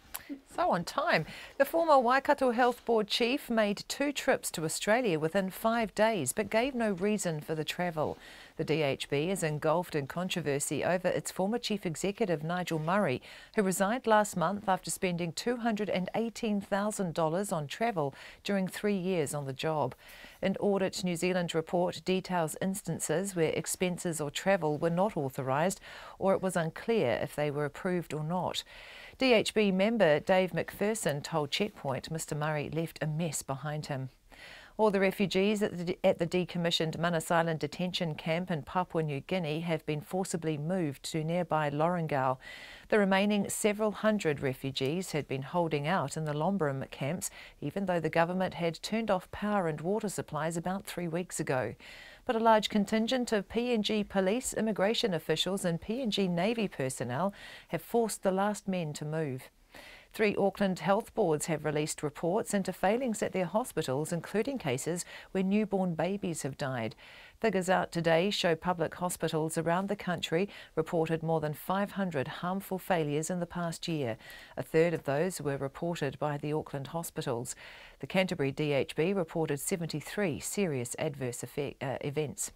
So on time. The former Waikato Health Board chief made 2 trips to Australia within 5 days, but gave no reason for the travel. The DHB is engulfed in controversy over its former chief executive Nigel Murray, who resigned last month after spending $218,000 on travel during 3 years on the job. An Audit New Zealand report details instances where expenses or travel were not authorised, or it was unclear if they were approved or not. DHB member Dave McPherson told Checkpoint Mr Murray left a mess behind him. All the refugees at the decommissioned Manus Island detention camp in Papua New Guinea have been forcibly moved to nearby Laurel. The remaining several hundred refugees had been holding out in the Lombram camps, even though the government had turned off power and water supplies about 3 weeks ago. But a large contingent of PNG police, immigration officials and PNG Navy personnel have forced the last men to move. 3 Auckland health boards have released reports into failings at their hospitals, including cases where newborn babies have died. Figures out today show public hospitals around the country reported more than 500 harmful failures in the past year. A third of those were reported by the Auckland hospitals. The Canterbury DHB reported 73 serious adverse events.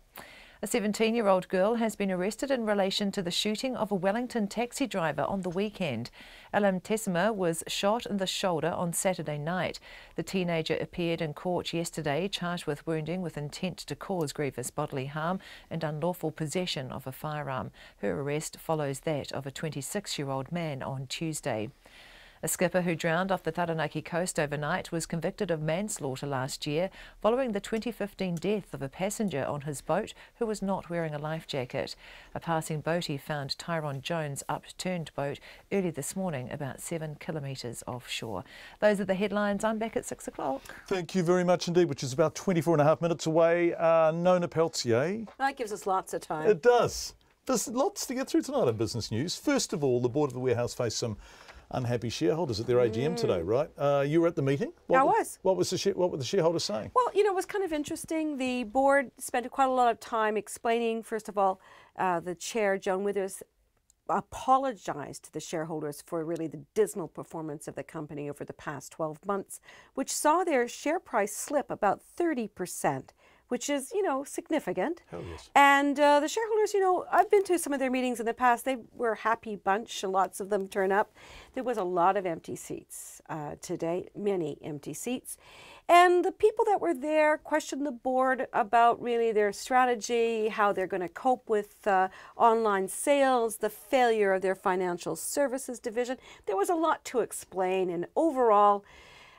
A 17-year-old girl has been arrested in relation to the shooting of a Wellington taxi driver on the weekend. Alam Tessima was shot in the shoulder on Saturday night. The teenager appeared in court yesterday, charged with wounding with intent to cause grievous bodily harm and unlawful possession of a firearm. Her arrest follows that of a 26-year-old man on Tuesday. A skipper who drowned off the Taranaki coast overnight was convicted of manslaughter last year following the 2015 death of a passenger on his boat who was not wearing a life jacket. A passing boatie found Tyrone Jones' upturned boat early this morning about 7 kilometres offshore. Those are the headlines. I'm back at 6 o'clock. Thank you very much indeed, which is about 24 and a half minutes away. Nona Peltier. That gives us lots of time. It does. There's lots to get through tonight in business news. First of all, the board of the warehouse faced some unhappy shareholders at their AGM today, right? You were at the meeting? I was. What were the shareholders saying? Well, you know, it was kind of interesting. The board spent quite a lot of time explaining, first of all, the chair, Joan Withers, apologized to the shareholders for really the dismal performance of the company over the past 12 months, which saw their share price slip about 30%. Which is, you know, significant. Hell yes. And the shareholders, you know, I've been to some of their meetings in the past. They were a happy bunch. Lots of them turn up. There was a lot of empty seats today, many empty seats. And the people that were there questioned the board about really their strategy, how they're going to cope with online sales, the failure of their financial services division. There was a lot to explain. And overall,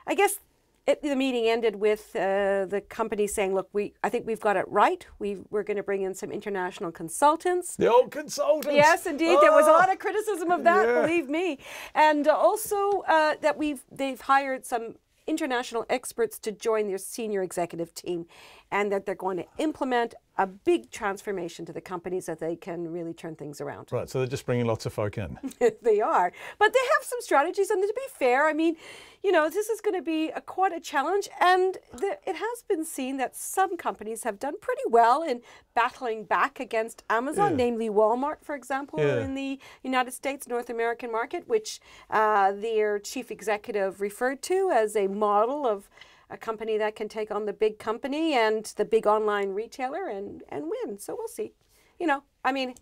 I guess, the meeting ended with the company saying, look, I think we've got it right. We're going to bring in some international consultants. The old consultants. Yes, indeed. There was a lot of criticism of that, believe me. And also that they've hired some international experts to join their senior executive team, and that they're going to implement a big transformation to the company so they can really turn things around. Right, so they're just bringing lots of folk in. They are. But they have some strategies, and to be fair, I mean, you know, this is going to be quite a challenge, and it has been seen that some companies have done pretty well in battling back against Amazon, namely Walmart, for example, in the United States, North American market, which their chief executive referred to as a model of a company that can take on the big company and the big online retailer and win. So we'll see. You know, I mean,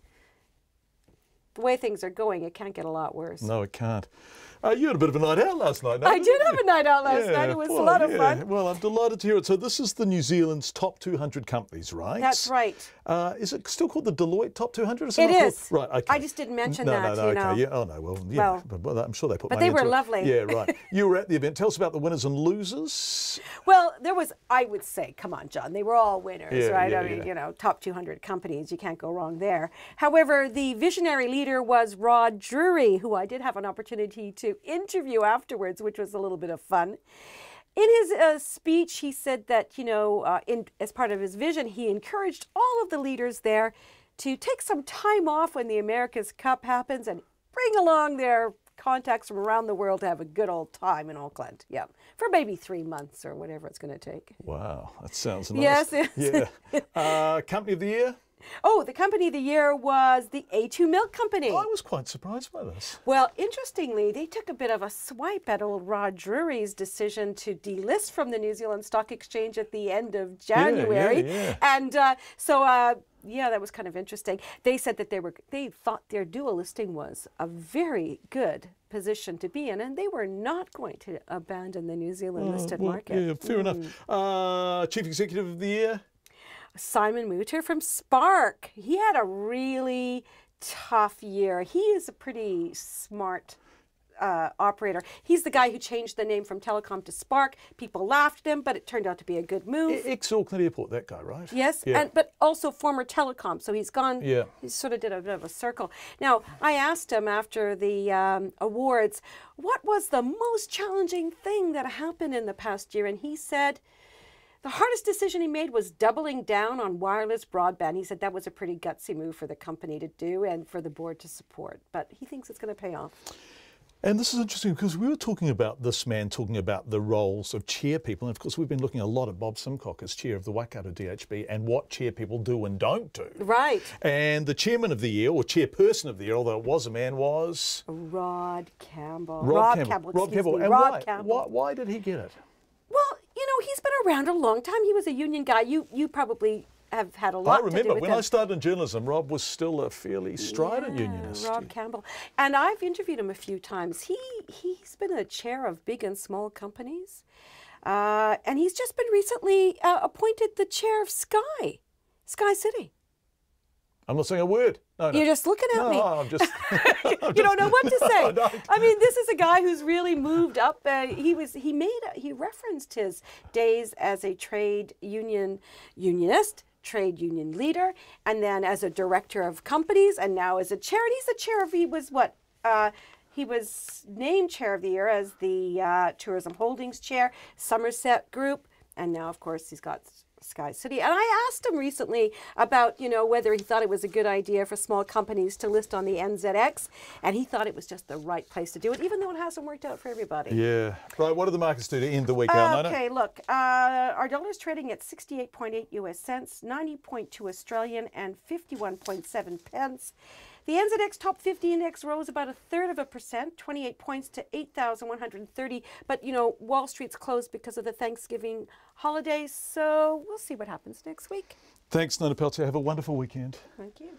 the way things are going, it can't get a lot worse. No, it can't. You had a bit of a night out last night, I did have a night out last night. It was a lot of fun. Well, I'm delighted to hear it. So this is the New Zealand's top 200 companies, right? That's right. Is it still called the Deloitte Top 200 or It something? is. Right, okay. I just didn't mention that, No, you know. okay. Yeah. Oh, no, well, yeah. Well, I'm sure they put money into it. But they were it. lovely. Yeah, right. You were at the event. Tell us about the winners and losers. Well, there was, I would say, come on, John, they were all winners, right? Yeah, I mean, you know, top 200 companies, you can't go wrong there. However, the visionary leader was Rod Drury, who I did have an opportunity to interview afterwards, which was a little bit of fun. In his speech, he said that, you know, as part of his vision, he encouraged all of the leaders there to take some time off when the America's Cup happens and bring along their contacts from around the world to have a good old time in Auckland. Yeah, for maybe 3 months or whatever it's going to take. Wow, that sounds nice. Yes. Yeah. Company of the year? Oh, the company of the year was the A2 Milk Company. I was quite surprised by this. Well, interestingly, they took a bit of a swipe at old Rod Drury's decision to delist from the New Zealand Stock Exchange at the end of January. Yeah. And yeah, that was kind of interesting. They said that they thought their dual listing was a very good position to be in, and they were not going to abandon the New Zealand listed market. Yeah, fair enough. Chief Executive of the Year? Simon Mutter from Spark. He had a really tough year. He is a pretty smart operator. He's the guy who changed the name from Telecom to Spark. People laughed at him, but it turned out to be a good move. Ex-Auckland Airport, that guy, right? Yes, yeah. But also former Telecom. So he's gone, he sort of did a bit of a circle. Now, I asked him after the awards, what was the most challenging thing that happened in the past year? And he said, the hardest decision he made was doubling down on wireless broadband. He said that was a pretty gutsy move for the company to do and for the board to support. But he thinks it's going to pay off. And this is interesting because we were talking about this man talking about the roles of chair people. And of course, we've been looking a lot at Bob Simcock as chair of the Waikato DHB and what chair people do and don't do. Right. And the chairman of the year, or chairperson of the year, although it was a man, was? Rod Campbell. Rob Campbell. And why did he get it? Well, you know, he's been around a long time. He was a union guy. You probably have had a lot to do with them. I remember when I started in journalism, Rob was still a fairly strident unionist. Rob Campbell. And I've interviewed him a few times. He's been a chair of big and small companies. And he's just been recently appointed the chair of Sky City. I'm not saying a word. No. You're just looking at me. No, I'm just... You don't know what to say. I mean, this is a guy who's really moved up. He referenced his days as a trade unionist, trade union leader, and then as a director of companies, and now as a chair. And he's the chair of, he was named chair of the year as the tourism holdings chair, Somerset Group, and now, of course, he's got Sky City. And I asked him recently about, whether he thought it was a good idea for small companies to list on the NZX, and he thought it was just the right place to do it, even though it hasn't worked out for everybody. Yeah. Right, what do the markets do to end the week, Okay, look, our dollar's trading at 68.8 US cents, 90.2 Australian, and 51.7 pence. The NZX Top 50 Index rose about 1/3%, 28 points to 8,130. But, Wall Street's closed because of the Thanksgiving holiday, so we'll see what happens next week. Thanks, Nona Peltier. Have a wonderful weekend. Thank you.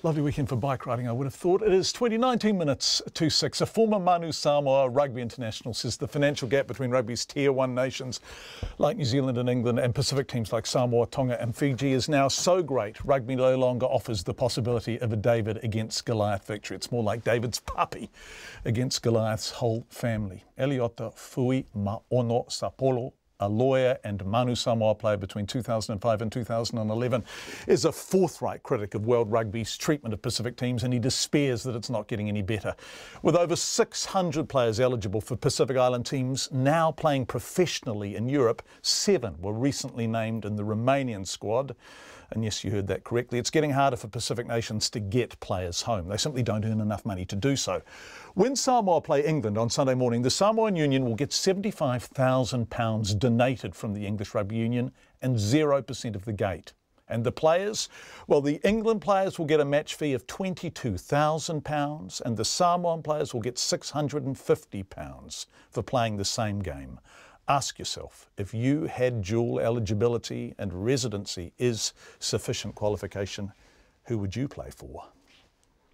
Lovely weekend for bike riding, I would have thought. It is 19 minutes to 6. A former Manus Samoa rugby international says the financial gap between rugby's Tier 1 nations like New Zealand and England and Pacific teams like Samoa, Tonga and Fiji is now so great, rugby no longer offers the possibility of a David against Goliath victory. It's more like David's puppy against Goliath's whole family. Eliota Fui Ma'ono Sapolo, a lawyer and Manu Samoa player between 2005 and 2011, is a forthright critic of World Rugby's treatment of Pacific teams, and he despairs that it's not getting any better. With over 600 players eligible for Pacific Island teams now playing professionally in Europe, 7 were recently named in the Romanian squad. And yes, you heard that correctly. It's getting harder for Pacific nations to get players home. They simply don't earn enough money to do so. When Samoa play England on Sunday morning, the Samoan Union will get £75,000 donated from the English Rugby Union and 0% of the gate. And the players? Well, the England players will get a match fee of £22,000 and the Samoan players will get £650 for playing the same game. Ask yourself, if you had dual eligibility and residency is sufficient qualification, who would you play for?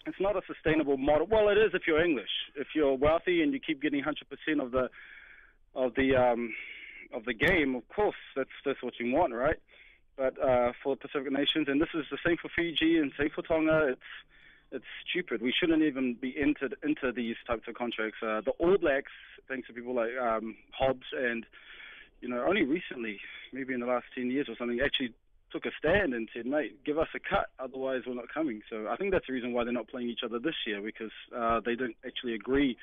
It's not a sustainable model. Well, it is if you're English. If you're wealthy and you keep getting 100% of the game, of course, that's what you want, right? But for Pacific nations, and this is the same for Fiji and same for Tonga, it's stupid. We shouldn't even be entered into these types of contracts. The All Blacks, thanks to people like Hobbs and, only recently, maybe in the last 10 years or something, actually took a stand and said, mate, give us a cut, otherwise we're not coming. So I think that's the reason why they're not playing each other this year, because they don't actually agree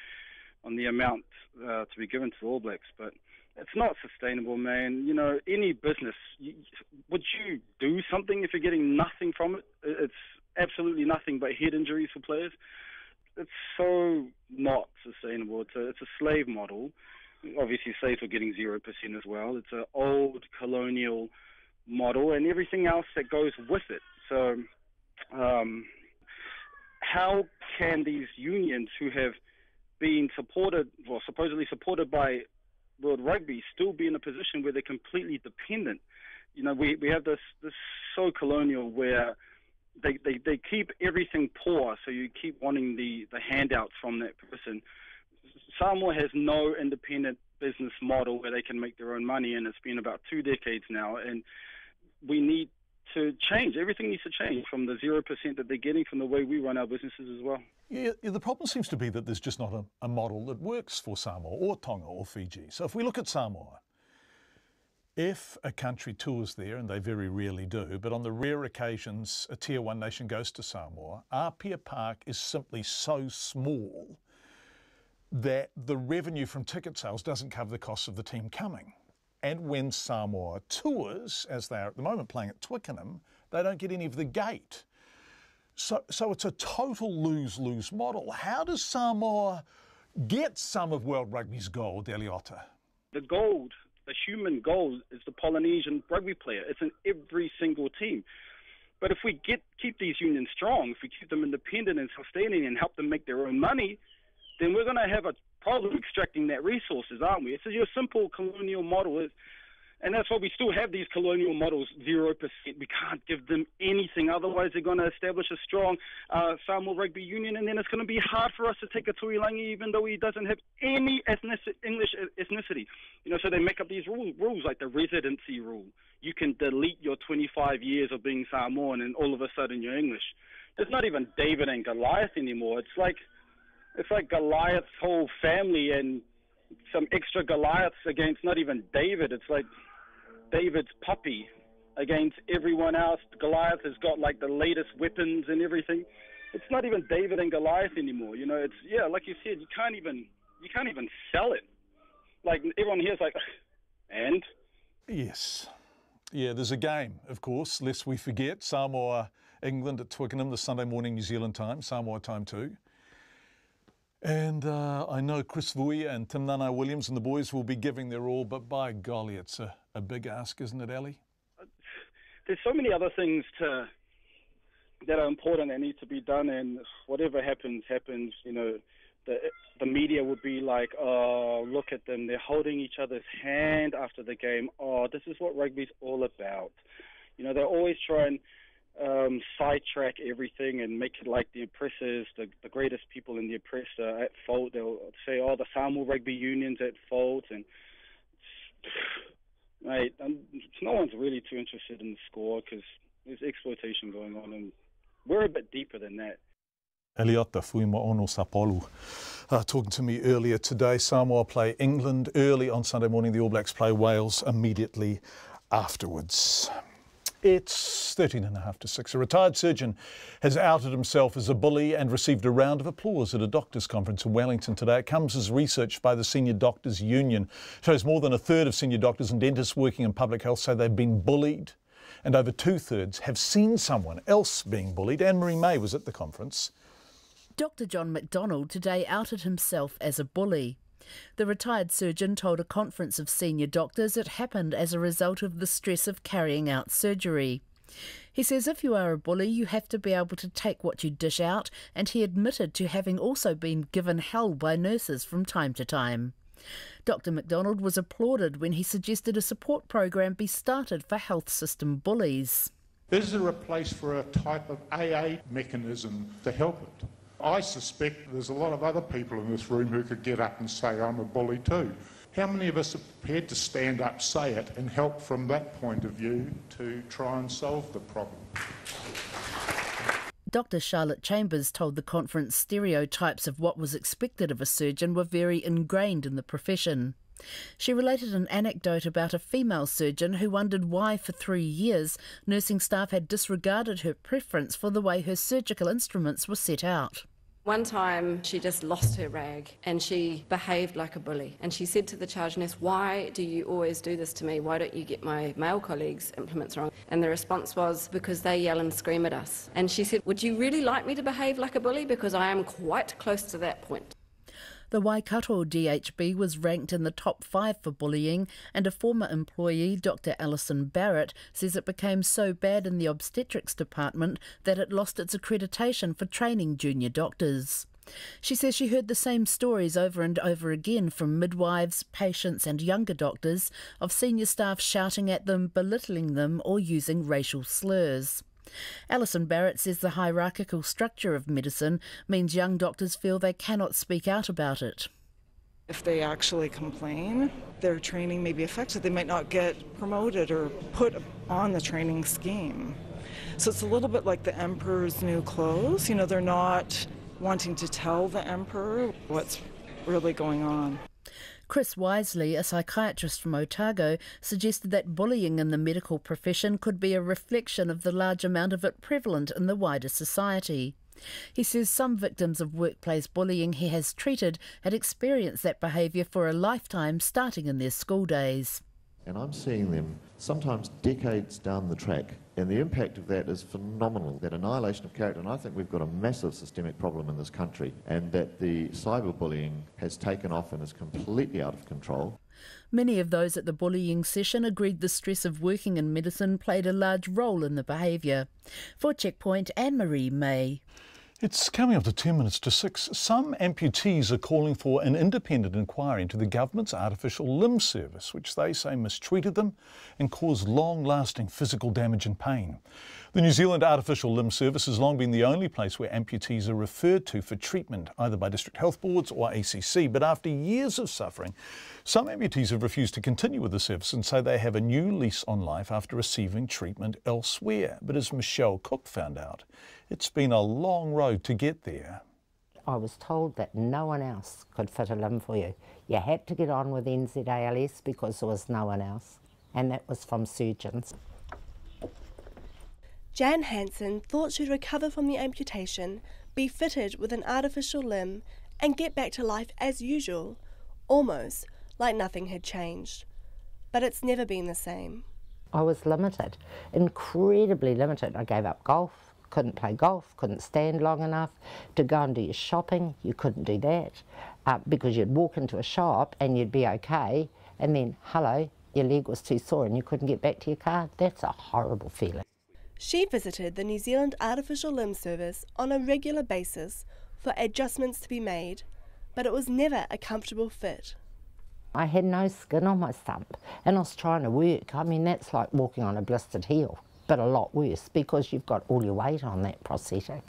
on the amount to be given to the All Blacks. But it's not sustainable, man. Any business, would you do something if you're getting nothing from it? It's absolutely nothing but head injuries for players. It's so not sustainable. It's a slave model. Obviously, slaves are getting 0% as well. It's an old colonial model and everything else that goes with it. So how can these unions who have been supported, or supposedly supported by World Rugby, still be in a position where they're completely dependent? We have this so colonial where they keep everything poor, so you keep wanting the handouts from that person. Samoa has no independent business model where they can make their own money, and it's been about 2 decades now, and we need to change. Everything needs to change from the 0% that they're getting from the way we run our businesses as well. Yeah, the problem seems to be that there's just not a model that works for Samoa or Tonga or Fiji. So if we look at Samoa, if a country tours there, and they very rarely do, but on the rare occasions a Tier 1 nation goes to Samoa, Apia Park is simply so small that the revenue from ticket sales doesn't cover the costs of the team coming. And when Samoa tours, as they are at the moment playing at Twickenham, they don't get any of the gate. So it's a total lose-lose model. How does Samoa get some of World Rugby's gold, Eliota? The gold, the human gold, is the Polynesian rugby player. It's in every single team. But if we keep these unions strong, if we keep them independent and sustaining and help them make their own money, then we're going to have a problem extracting that resources, aren't we? It's your simple colonial model. And that's why we still have these colonial models, 0%. We can't give them anything. Otherwise, they're going to establish a strong Samoa rugby union, and then it's going to be hard for us to take a Tuilangi, even though he doesn't have any English ethnicity. You know, so they make up these rules like the residency rule. You can delete your 25 years of being Samoan, and all of a sudden you're English. It's not even David and Goliath anymore. It's like Goliath's whole family and some extra Goliaths against not even David. It's like David's puppy against everyone else. Goliath has got like the latest weapons and everything. It's not even David and Goliath anymore. You know, it's, yeah, like you said, you can't even sell it. Like everyone here's like, and? Yes. Yeah, there's a game, of course, lest we forget. Samoa, England at Twickenham, the Sunday morning New Zealand time, Samoa time too. And I know Chris Vui and Tim Nana Williams and the boys will be giving their all, but by golly, it's a big ask, isn't it, Ali? There's so many other things that are important that need to be done, and whatever happens. You know, the media would be like, oh, look at them, they're holding each other's hand after the game. Oh, this is what rugby's all about. You know, they're always trying sidetrack everything and make it like the oppressors, the greatest people in the oppressed are at fault. They'll say, oh, the Samoa rugby union's at fault, and mate, no one's really too interested in the score because there's exploitation going on, and we're a bit deeper than that. Eliota Fuima Ono Sapolu talking to me earlier today. Samoa play England early on Sunday morning. The All Blacks play Wales immediately afterwards. It's 13.5 to 6. A retired surgeon has outed himself as a bully and received a round of applause at a doctors' conference in Wellington today. It comes as research by the Senior Doctors Union shows more than a third of senior doctors and dentists working in public health say they've been bullied, and over 2/3 have seen someone else being bullied. Anne-Marie May was at the conference. Dr. John McDonald today outed himself as a bully. The retired surgeon told a conference of senior doctors it happened as a result of the stress of carrying out surgery. He says if you are a bully, you have to be able to take what you dish out, and he admitted to having also been given hell by nurses from time to time. Dr. McDonald was applauded when he suggested a support program be started for health system bullies. Is there a place for a type of AA mechanism to help it? I suspect there's a lot of other people in this room who could get up and say, I'm a bully too. How many of us are prepared to stand up, say it, and help from that point of view to try and solve the problem? Dr. Charlotte Chambers told the conference stereotypes of what was expected of a surgeon were very ingrained in the profession. She related an anecdote about a female surgeon who wondered why for 3 years nursing staff had disregarded her preference for the way her surgical instruments were set out. One time she just lost her rag and she behaved like a bully, and she said to the charge nurse, why do you always do this to me? Why don't you get my male colleagues' implements wrong? And the response was, because they yell and scream at us. And she said, would you really like me to behave like a bully? Because I am quite close to that point. The Waikato DHB was ranked in the top 5 for bullying, and a former employee, Dr. Alison Barrett, says it became so bad in the obstetrics department that it lost its accreditation for training junior doctors. She says she heard the same stories over and over again from midwives, patients and younger doctors of senior staff shouting at them, belittling them or using racial slurs. Alison Barrett says the hierarchical structure of medicine means young doctors feel they cannot speak out about it. If they actually complain, their training may be affected. They might not get promoted or put on the training scheme. So it's a little bit like the emperor's new clothes. You know, they're not wanting to tell the emperor what's really going on. Chris Wisely, a psychiatrist from Otago, suggested that bullying in the medical profession could be a reflection of the large amount of it prevalent in the wider society. He says some victims of workplace bullying he has treated had experienced that behaviour for a lifetime, starting in their school days. And I'm seeing them sometimes decades down the track, and the impact of that is phenomenal, that annihilation of character. And I think we've got a massive systemic problem in this country, and that the cyberbullying has taken off and is completely out of control. Many of those at the bullying session agreed the stress of working in medicine played a large role in the behaviour. For Checkpoint, Anne-Marie May. It's coming up to 10 minutes to 6. Some amputees are calling for an independent inquiry into the government's artificial limb service, which they say mistreated them and caused long-lasting physical damage and pain. The New Zealand Artificial Limb Service has long been the only place where amputees are referred to for treatment, either by district health boards or ACC. But after years of suffering, some amputees have refused to continue with the service and say they have a new lease on life after receiving treatment elsewhere. But as Michelle Cook found out, it's been a long road to get there. I was told that no one else could fit a limb for you. You had to get on with NZALS because there was no one else, and that was from surgeons. Jan Hansen thought she'd recover from the amputation, be fitted with an artificial limb, and get back to life as usual, almost like nothing had changed. But it's never been the same. I was limited, incredibly limited. I gave up golf. Couldn't play golf, couldn't stand long enough to go and do your shopping. You couldn't do that because you'd walk into a shop and you'd be okay, and then, hello, your leg was too sore and you couldn't get back to your car. That's a horrible feeling. She visited the New Zealand Artificial Limb Service on a regular basis for adjustments to be made, but it was never a comfortable fit. I had no skin on my stump and I was trying to work. I mean, that's like walking on a blistered heel, but a lot worse because you've got all your weight on that prosthetic.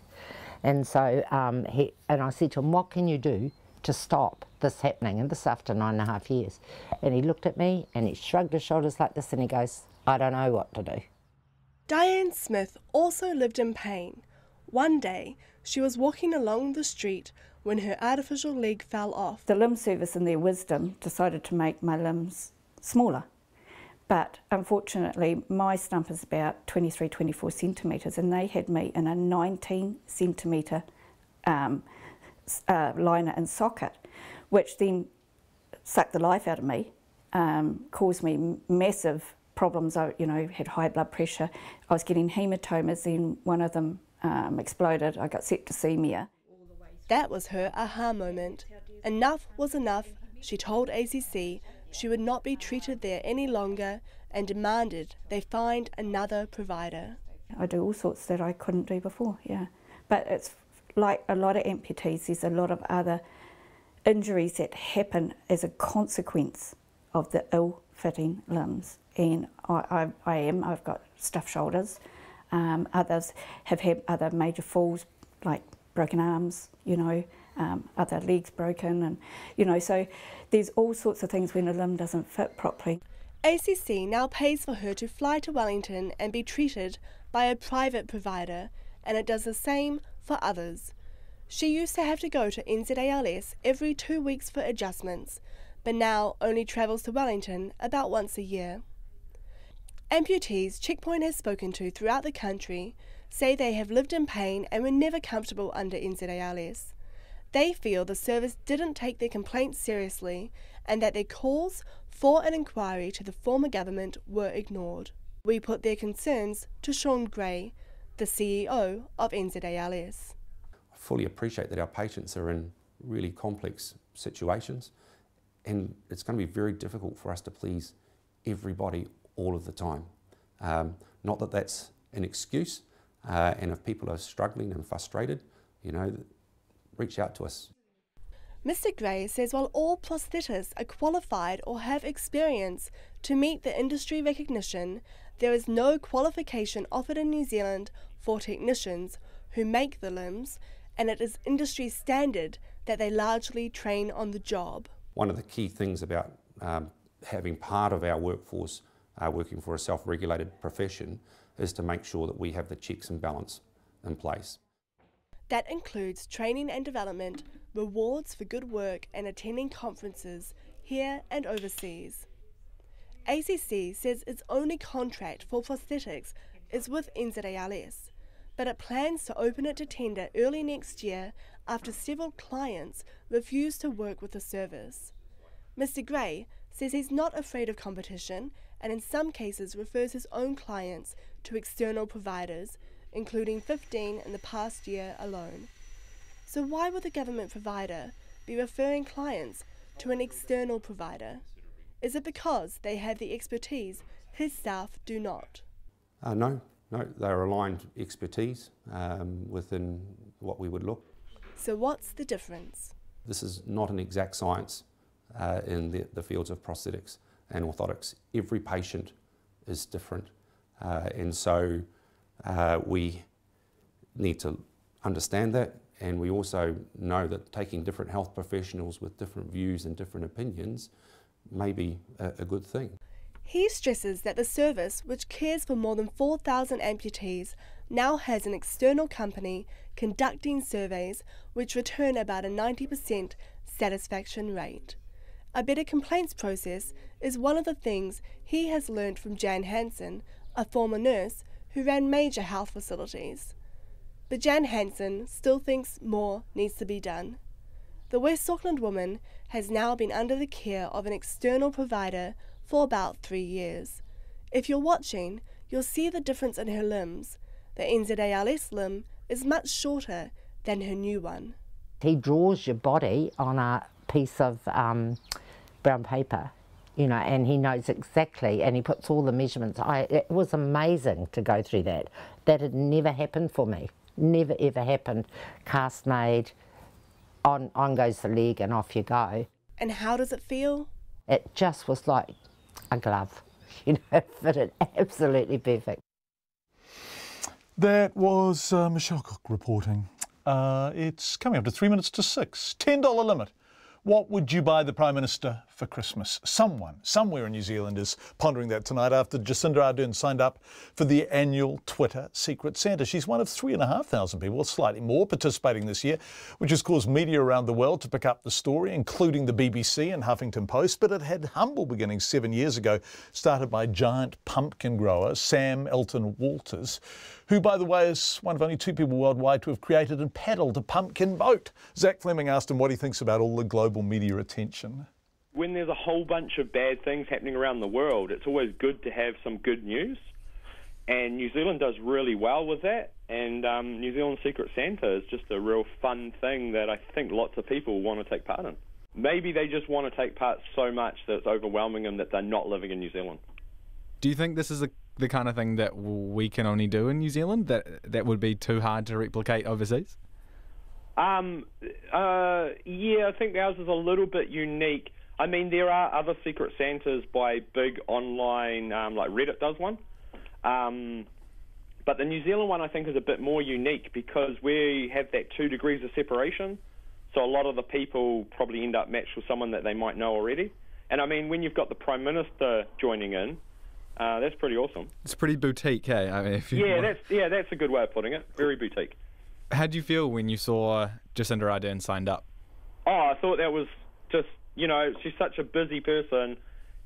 And so, and I said to him, what can you do to stop this happening? And this after 9.5 years. And he looked at me and he shrugged his shoulders like this and he goes, I don't know what to do. Diane Smith also lived in pain. One day, she was walking along the street when her artificial leg fell off. The limb service in their wisdom decided to make my limbs smaller. But unfortunately, my stump is about 23, 24 centimetres and they had me in a 19 centimetre liner and socket, which then sucked the life out of me, caused me massive problems. I had high blood pressure. I was getting hematomas, then one of them exploded. I got septicemia. That was her aha moment. Enough was enough, she told ACC. She would not be treated there any longer and demanded they find another provider. I do all sorts that I couldn't do before, yeah. But it's like a lot of amputees, there's a lot of other injuries that happen as a consequence of the ill-fitting limbs. And I've got stuffed shoulders. Others have had other major falls, like broken arms, other legs broken, and so there's all sorts of things when a limb doesn't fit properly. ACC now pays for her to fly to Wellington and be treated by a private provider, and it does the same for others. She used to have to go to NZALS every 2 weeks for adjustments, but now only travels to Wellington about once a year. Amputees Checkpoint has spoken to throughout the country say they have lived in pain and were never comfortable under NZALS. They feel the service didn't take their complaints seriously and that their calls for an inquiry to the former government were ignored. We put their concerns to Sean Gray, the CEO of NZALS. I fully appreciate that our patients are in really complex situations and it's going to be very difficult for us to please everybody all of the time. Not that that's an excuse, and if people are struggling and frustrated, reach out to us. Mr. Gray says while all prosthetists are qualified or have experience to meet the industry recognition, there is no qualification offered in New Zealand for technicians who make the limbs, and it is industry standard that they largely train on the job. One of the key things about having part of our workforce working for a self-regulated profession is to make sure that we have the checks and balance in place. That includes training and development, rewards for good work and attending conferences here and overseas. ACC says its only contract for prosthetics is with NZALS, but it plans to open it to tender early next year after several clients refuse to work with the service. Mr. Gray says he's not afraid of competition and in some cases refers his own clients to external providers, including 15 in the past year alone. So why would the government provider be referring clients to an external provider? Is it because they have the expertise his staff do not? No, No, they're aligned expertise within what we would look. So what's the difference? This is not an exact science in the fields of prosthetics and orthotics. Every patient is different, and so we need to understand that, and we also know that taking different health professionals with different views and different opinions may be a good thing. He stresses that the service, which cares for more than 4,000 amputees, now has an external company conducting surveys which return about a 90% satisfaction rate. A better complaints process is one of the things he has learned from Jan Hansen, a former nurse who ran major health facilities. But Jan Hansen still thinks more needs to be done. The West Auckland woman has now been under the care of an external provider for about 3 years. If you're watching, you'll see the difference in her limbs. The NZALS limb is much shorter than her new one. He draws your body on a piece of brown paper, you know, and he knows exactly, and he puts all the measurements. It was amazing to go through that. That had never happened for me. Never ever happened. Cast made, on goes the leg and off you go. And how does it feel? It just was like a glove, you know, fitted absolutely perfect. That was Michelle Cook reporting. It's coming up to 3 minutes to 6. $10 limit. What would you buy the Prime Minister for Christmas? Someone, somewhere in New Zealand is pondering that tonight after Jacinda Ardern signed up for the annual Twitter Secret Santa. She's one of 3,500 people, slightly more, participating this year, which has caused media around the world to pick up the story, including the BBC and Huffington Post. But it had humble beginnings 7 years ago, started by giant pumpkin grower Sam Elton Walters, who, by the way, is one of only 2 people worldwide to have created and paddled a pumpkin boat. Zach Fleming asked him what he thinks about all the global media attention. When there's a whole bunch of bad things happening around the world, it's always good to have some good news. And New Zealand does really well with that. And New Zealand Secret Santa is just a real fun thing that I think lots of people want to take part in. Maybe they just want to take part so much that it's overwhelming them that they're not living in New Zealand. Do you think this is the kind of thing that we can only do in New Zealand, that would be too hard to replicate overseas? Yeah, I think ours is a little bit unique. I mean, there are other Secret Santas by big online, like Reddit does one. But the New Zealand one, I think, is a bit more unique because we have that 2 degrees of separation. So a lot of the people probably end up matched with someone that they might know already. And I mean, when you've got the Prime Minister joining in, that's pretty awesome. It's pretty boutique, hey? I mean, that's a good way of putting it. Very boutique. How do you feel when you saw Jacinda Ardern signed up? Oh, I thought that was just, you know, she's such a busy person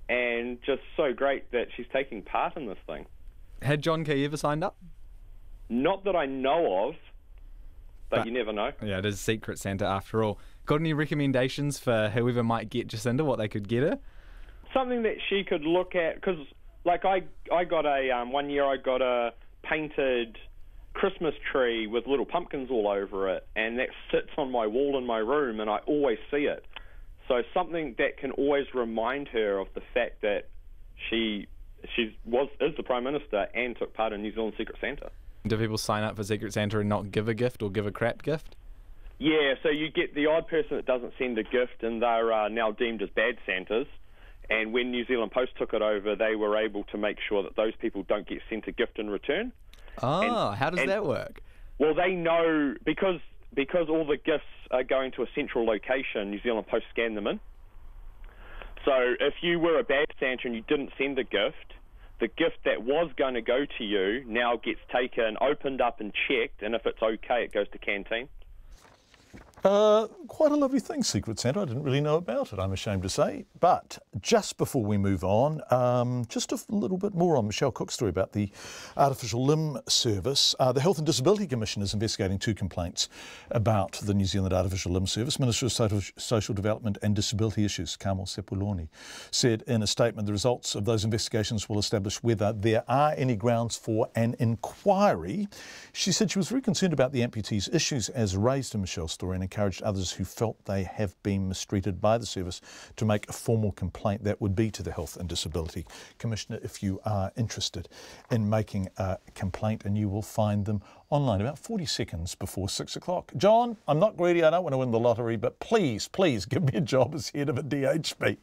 and just so great that she's taking part in this thing. Had John Key ever signed up? Not that I know of, but you never know. Yeah, it is Secret Santa after all. Got any recommendations for whoever might get Jacinda, what they could get her? Something that she could look at, because like I got a, one year I got a painted Christmas tree with little pumpkins all over it, and that sits on my wall in my room and I always see it. So something that can always remind her of the fact that she is the Prime Minister and took part in New Zealand Secret Santa. Do people sign up for Secret Santa and not give a gift or give a crap gift? Yeah, so you get the odd person that doesn't send a gift and they're now deemed as bad Santas. And when New Zealand Post took it over, they were able to make sure that those people don't get sent a gift in return. Oh, how does that work? Well, they know because all the gifts are going to a central location, New Zealand Post scan them in. So if you were a bad Santa and you didn't send a gift, the gift that was going to go to you now gets taken, opened up and checked, and if it's okay, it goes to canteen. Quite a lovely thing, Secret Santa. I didn't really know about it, I'm ashamed to say. But just before we move on, just a little bit more on Michelle Cook's story about the artificial limb service. The Health and Disability Commission is investigating 2 complaints about the New Zealand Artificial Limb Service. Minister of Social Development and Disability Issues, Campbell, said in a statement the results of those investigations will establish whether there are any grounds for an inquiry. She said she was very concerned about the amputees' issues as raised in Michelle's story and encouraged others who felt they have been mistreated by the service to make a formal complaint. That would be to the Health and Disability Commissioner if you are interested in making a complaint, and you will find them online about 40 seconds before 6 o'clock. John, I'm not greedy, I don't want to win the lottery, but please give me a job as head of a DHB.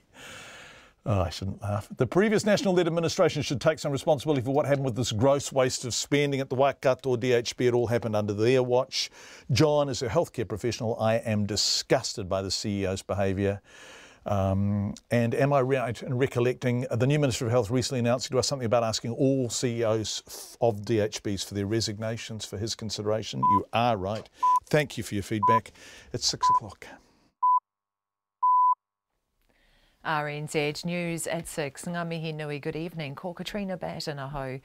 Oh, I shouldn't laugh. The previous National-led administration should take some responsibility for what happened with this gross waste of spending at the Waikato DHB. It all happened under their watch. John, as a healthcare professional, I am disgusted by the CEO's behaviour. And am I right in recollecting the new Minister of Health recently announced to us something about asking all CEOs of DHBs for their resignations for his consideration? You are right. Thank you for your feedback. It's 6 o'clock. RNZ News at 6. Ngā mihi nui, good evening. Ko Katrina Batanaho.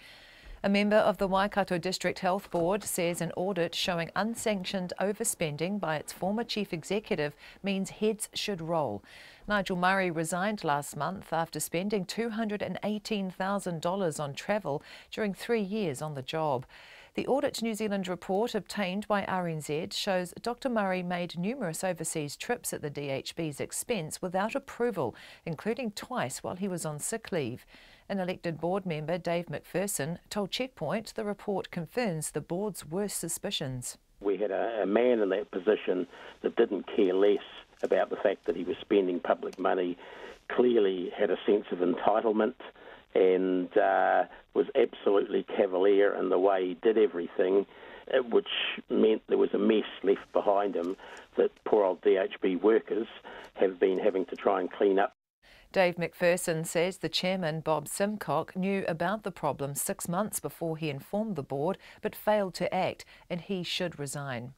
A member of the Waikato District Health Board says an audit showing unsanctioned overspending by its former chief executive means heads should roll. Nigel Murray resigned last month after spending $218,000 on travel during 3 years on the job. The Audit New Zealand report obtained by RNZ shows Dr Murray made numerous overseas trips at the DHB's expense without approval, including twice while he was on sick leave. An elected board member, Dave McPherson, told Checkpoint the report confirms the board's worst suspicions. We had a man in that position that didn't care less about the fact that he was spending public money, clearly had a sense of entitlement, and was absolutely cavalier in the way he did everything, which meant there was a mess left behind him that poor old DHB workers have been having to try and clean up. Dave McPherson says the chairman, Bob Simcock, knew about the problem 6 months before he informed the board but failed to act, and he should resign.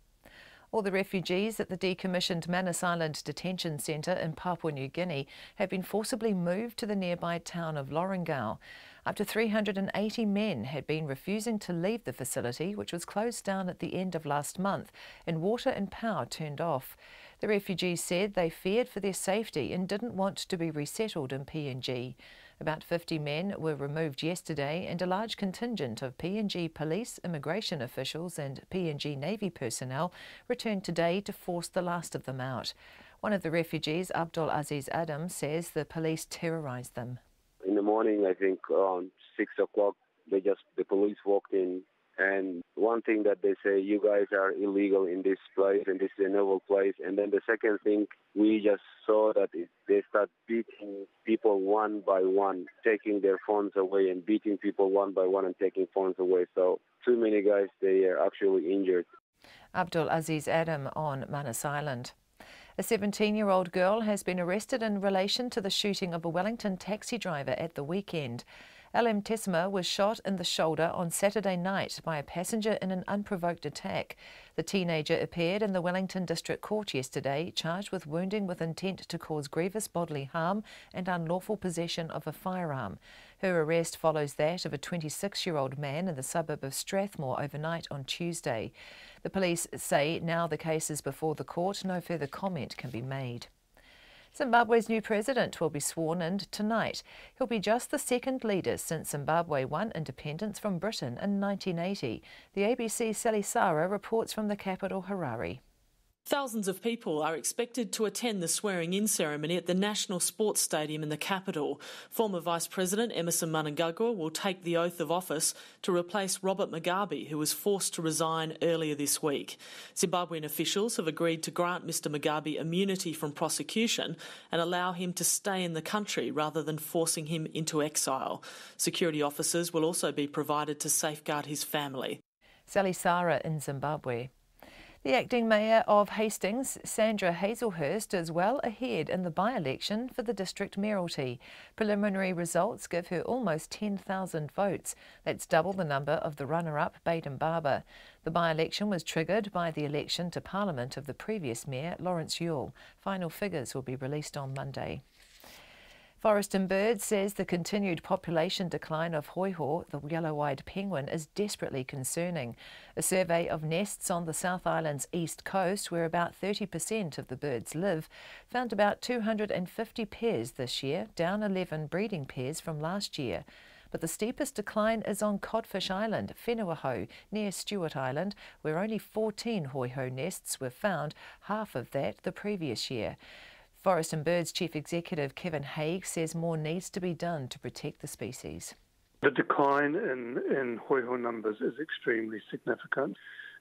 All the refugees at the decommissioned Manus Island detention centre in Papua New Guinea have been forcibly moved to the nearby town of Lorengau. Up to 380 men had been refusing to leave the facility, which was closed down at the end of last month, and water and power turned off. The refugees said they feared for their safety and didn't want to be resettled in PNG. About 50 men were removed yesterday, and a large contingent of PNG police, immigration officials and PNG Navy personnel returned today to force the last of them out. One of the refugees, Abdul Aziz Adam, says the police terrorised them. In the morning, I think around 6 o'clock, the police walked in, and one thing that they say, you guys are illegal in this place, and this is a novel place. And then the second thing, we just saw that they start beating people one by one, taking their phones away and beating people one by one and taking phones away. So too many guys, they are actually injured. Abdul Aziz Adam on Manus Island. A 17-year-old girl has been arrested in relation to the shooting of a Wellington taxi driver at the weekend. LM Tessima was shot in the shoulder on Saturday night by a passenger in an unprovoked attack. The teenager appeared in the Wellington District Court yesterday, charged with wounding with intent to cause grievous bodily harm and unlawful possession of a firearm. Her arrest follows that of a 26-year-old man in the suburb of Strathmore overnight on Tuesday. The police say now the case is before the court, no further comment can be made. Zimbabwe's new president will be sworn in tonight. He'll be just the second leader since Zimbabwe won independence from Britain in 1980. The ABC's Sally Sara reports from the capital, Harare. Thousands of people are expected to attend the swearing-in ceremony at the National Sports Stadium in the capital. Former Vice President Emmerson Mnangagwa will take the oath of office to replace Robert Mugabe, who was forced to resign earlier this week. Zimbabwean officials have agreed to grant Mr Mugabe immunity from prosecution and allow him to stay in the country rather than forcing him into exile. Security officers will also be provided to safeguard his family. Sally Sara in Zimbabwe. The acting mayor of Hastings, Sandra Hazelhurst, is well ahead in the by-election for the district mayoralty. Preliminary results give her almost 10,000 votes. That's double the number of the runner-up, Baden Barber. The by-election was triggered by the election to Parliament of the previous mayor, Lawrence Yule. Final figures will be released on Monday. Forest and Birds says the continued population decline of hoiho, the yellow-eyed penguin, is desperately concerning. A survey of nests on the South Island's east coast, where about 30% of the birds live, found about 250 pairs this year, down 11 breeding pairs from last year. but the steepest decline is on Codfish Island, Whenua, near Stewart Island, where only 14 hoiho nests were found, half of that the previous year. Forest and Birds Chief Executive Kevin Haig says more needs to be done to protect the species. The decline in hoiho numbers is extremely significant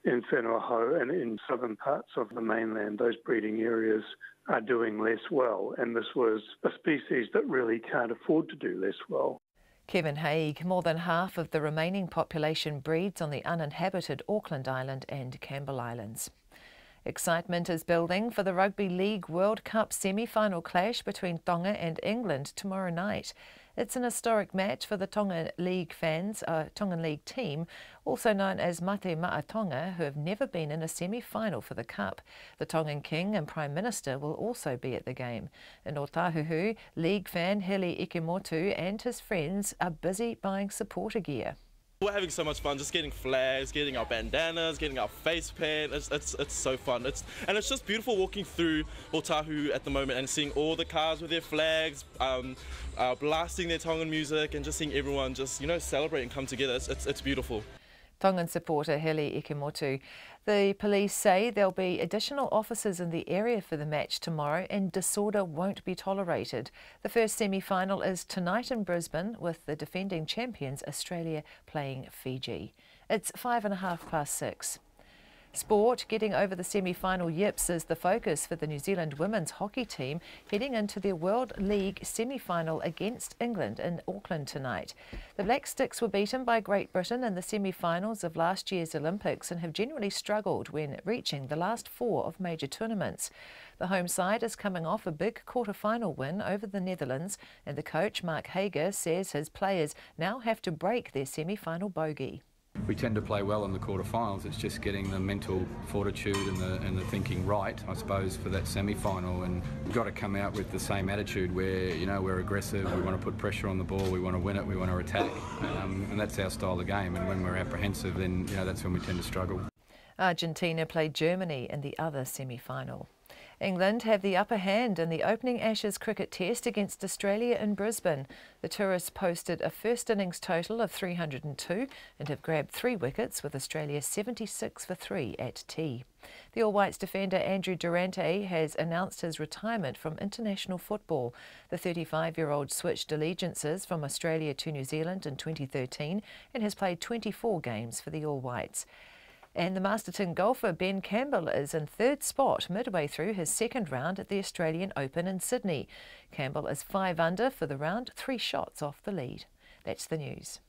in Whenua and in southern parts of the mainland. Those breeding areas are doing less well, and this was a species that really can't afford to do less well. Kevin Haig, more than half of the remaining population breeds on the uninhabited Auckland Island and Campbell Islands. Excitement is building for the Rugby League World Cup semi-final clash between Tonga and England tomorrow night. It's an historic match for the Tongan League team, also known as Mate Ma'a Tonga, who have never been in a semi-final for the Cup. The Tongan King and Prime Minister will also be at the game. In Otahuhu, League fan Heli Ikemotu and his friends are busy buying supporter gear. We're having so much fun, just getting flags, getting our bandanas, getting our face paint. It's so fun. And it's just beautiful walking through Otahu at the moment and seeing all the cars with their flags, blasting their Tongan music, and just seeing everyone just, you know, celebrate and come together. It's beautiful. Tongan supporter Heli Ikemotu. The police say there'll be additional officers in the area for the match tomorrow and disorder won't be tolerated. The first semi-final is tonight in Brisbane with the defending champions Australia playing Fiji. It's 6:05. Sport, getting over the semi-final yips is the focus for the New Zealand women's hockey team heading into their World League semi-final against England in Auckland tonight. The Black Sticks were beaten by Great Britain in the semi-finals of last year's Olympics and have generally struggled when reaching the last four of major tournaments. The home side is coming off a big quarter-final win over the Netherlands, and the coach Mark Hager says his players now have to break their semi-final bogey. We tend to play well in the quarterfinals. It's just getting the mental fortitude and the thinking right, I suppose, for that semi-final. And we've got to come out with the same attitude where, you know, we're aggressive, we want to put pressure on the ball, we want to win it, we want to attack. And that's our style of game. And when we're apprehensive, then, you know, that's when we tend to struggle. Argentina played Germany in the other semi-final. England have the upper hand in the opening Ashes cricket test against Australia in Brisbane. The tourists posted a first innings total of 302 and have grabbed 3 wickets, with Australia 76 for 3 at tea. The All Whites defender Andrew Durante has announced his retirement from international football. The 35-year-old switched allegiances from Australia to New Zealand in 2013 and has played 24 games for the All Whites. And the Masterton golfer Ben Campbell is in third spot midway through his second round at the Australian Open in Sydney. Campbell is 5 under for the round, 3 shots off the lead. That's the news.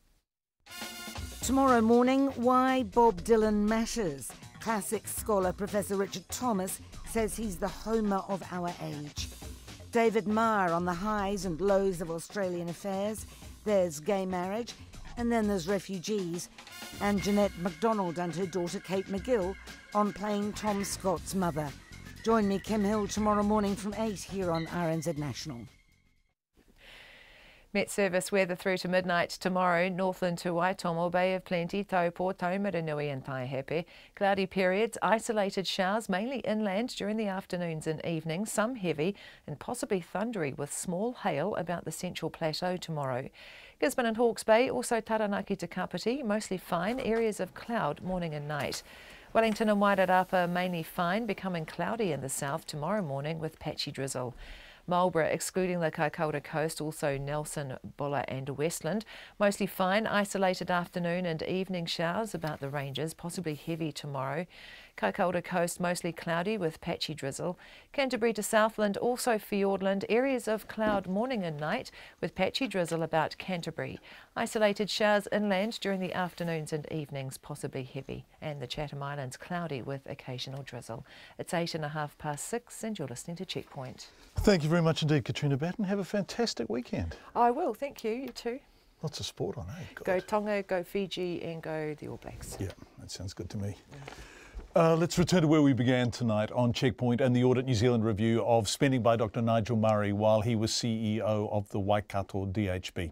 Tomorrow morning, why Bob Dylan matters. Classics scholar Professor Richard Thomas says he's the Homer of our age. David Marr on the highs and lows of Australian affairs. There's gay marriage. And then there's refugees, and Jeanette MacDonald and her daughter Kate McGill on playing Tom Scott's mother. Join me, Kim Hill, tomorrow morning from 8 here on RNZ National. Met Service weather through to midnight tomorrow. Northland to Waitomo, Bay of Plenty, Taupo, Taumaranui and Taihape. Cloudy periods, isolated showers, mainly inland during the afternoons and evenings, some heavy and possibly thundery with small hail about the Central Plateau tomorrow. Gisborne and Hawke's Bay, also Taranaki to Kapiti, mostly fine, areas of cloud morning and night. Wellington and Wairarapa mainly fine, becoming cloudy in the south tomorrow morning with patchy drizzle. Marlborough, excluding the Kaikoura coast, also Nelson, Bulla and Westland. Mostly fine, isolated afternoon and evening showers about the ranges, possibly heavy tomorrow. Kaikoura coast mostly cloudy with patchy drizzle. Canterbury to Southland, also Fiordland, areas of cloud morning and night with patchy drizzle about Canterbury. Isolated showers inland during the afternoons and evenings, possibly heavy. And the Chatham Islands cloudy with occasional drizzle. It's 6:08 and you're listening to Checkpoint. Thank you very much indeed, Katrina Batten. Have a fantastic weekend. I will, thank you. You too. Lots of sport on, eh? Go Tonga, go Fiji and go the All Blacks. Yeah, that sounds good to me. Let's return to where we began tonight on Checkpoint and the Audit New Zealand review of spending by Dr Nigel Murray while he was CEO of the Waikato DHB.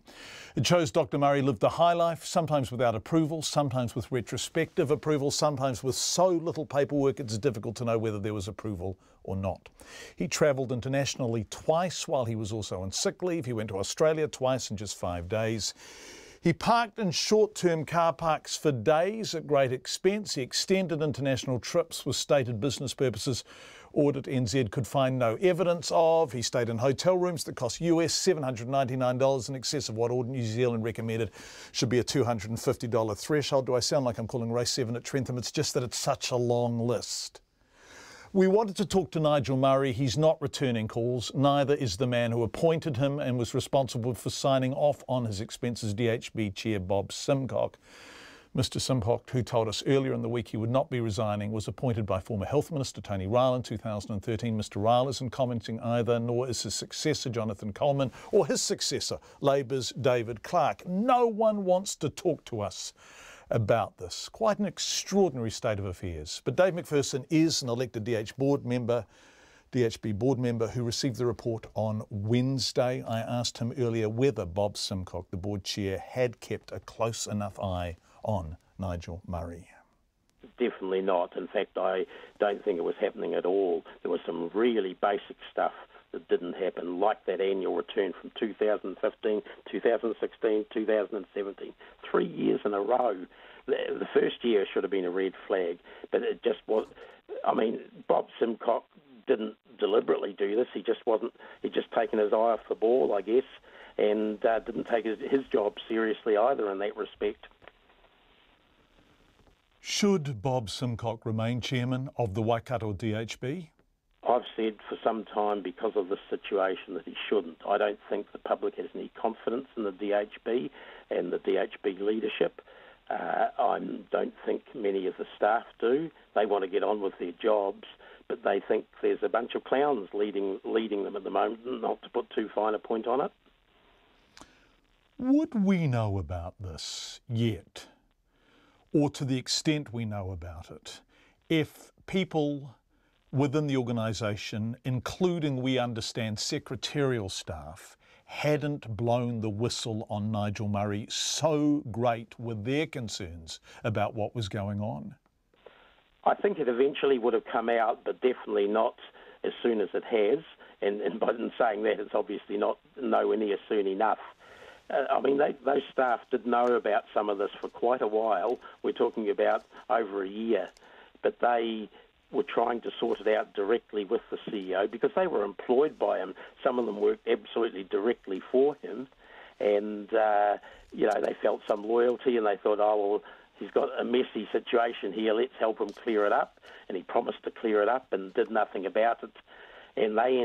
It shows Dr Murray lived a high life, sometimes without approval, sometimes with retrospective approval, sometimes with so little paperwork it's difficult to know whether there was approval or not. He travelled internationally twice while he was also on sick leave. He went to Australia twice in just 5 days. He parked in short-term car parks for days at great expense. He extended international trips with stated business purposes. Audit NZ could find no evidence of. He stayed in hotel rooms that cost US $799, in excess of what Audit New Zealand recommended should be a $250 threshold. Do I sound like I'm calling race 7 at Trentham? It's just that it's such a long list. We wanted to talk to Nigel Murray. He's not returning calls. Neither is the man who appointed him and was responsible for signing off on his expenses, DHB Chair Bob Simcock. Mr Simcock, who told us earlier in the week he would not be resigning, was appointed by former Health Minister Tony Ryle in 2013. Mr Ryle isn't commenting either, nor is his successor Jonathan Coleman or his successor Labour's David Clark. No one wants to talk to us about this. Quite an extraordinary state of affairs. But Dave McPherson is an elected DHB board member who received the report on Wednesday. I asked him earlier whether Bob Simcock, the board chair, had kept a close enough eye on Nigel Murray. Definitely not. In fact, I don't think it was happening at all. There was some really basic stuff that didn't happen, like that annual return from 2015, 2016, 2017. 3 years in a row. The first year should have been a red flag, but it just was. I mean, Bob Simcock didn't deliberately do this. He just wasn't. He'd just taken his eye off the ball, I guess, and didn't take his job seriously either in that respect. Should Bob Simcock remain chairman of the Waikato DHB? I've said for some time, because of this situation, that he shouldn't. I don't think the public has any confidence in the DHB and the DHB leadership. I don't think many of the staff do. They want to get on with their jobs, but they think there's a bunch of clowns leading them at the moment, not to put too fine a point on it. Would we know about this yet? Or to the extent we know about it, if people within the organisation, including, we understand, secretarial staff, hadn't blown the whistle on Nigel Murray, so great were their concerns about what was going on? I think it eventually would have come out, but definitely not as soon as it has. And by saying that, it's obviously not nowhere near soon enough. I mean, those staff did know about some of this for quite a while. We're talking about over a year. But they were trying to sort it out directly with the CEO because they were employed by him. Some of them worked absolutely directly for him. And, they felt some loyalty and they thought, oh, well, he's got a messy situation here. Let's help him clear it up. And he promised to clear it up and did nothing about it. And they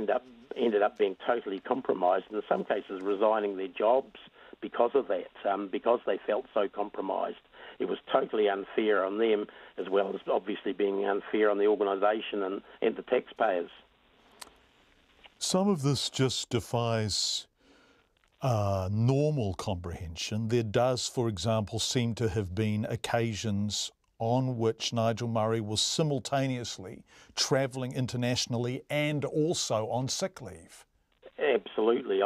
ended up being totally compromised, in some cases resigning their jobs because of that, because they felt so compromised. It was totally unfair on them, as well as obviously being unfair on the organisation and the taxpayers. Some of this just defies normal comprehension. There does, for example, seem to have been occasions on which Nigel Murray was simultaneously travelling internationally and also on sick leave. Absolutely,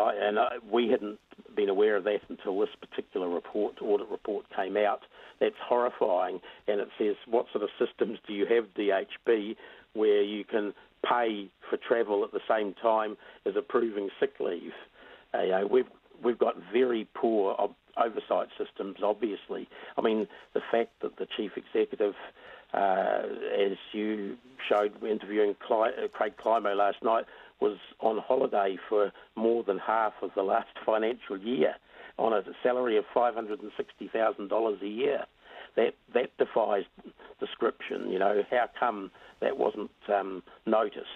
we hadn't been aware of that until this particular audit report came out. That's horrifying, and it says, what sort of systems do you have, DHB, where you can pay for travel at the same time as approving sick leave? We've got very poor oversight systems, obviously. I mean, the fact that the chief executive, as you showed interviewing Craig Climo last night, was on holiday for more than half of the last financial year on a salary of $560,000 a year. That defies description. How come that wasn't noticed?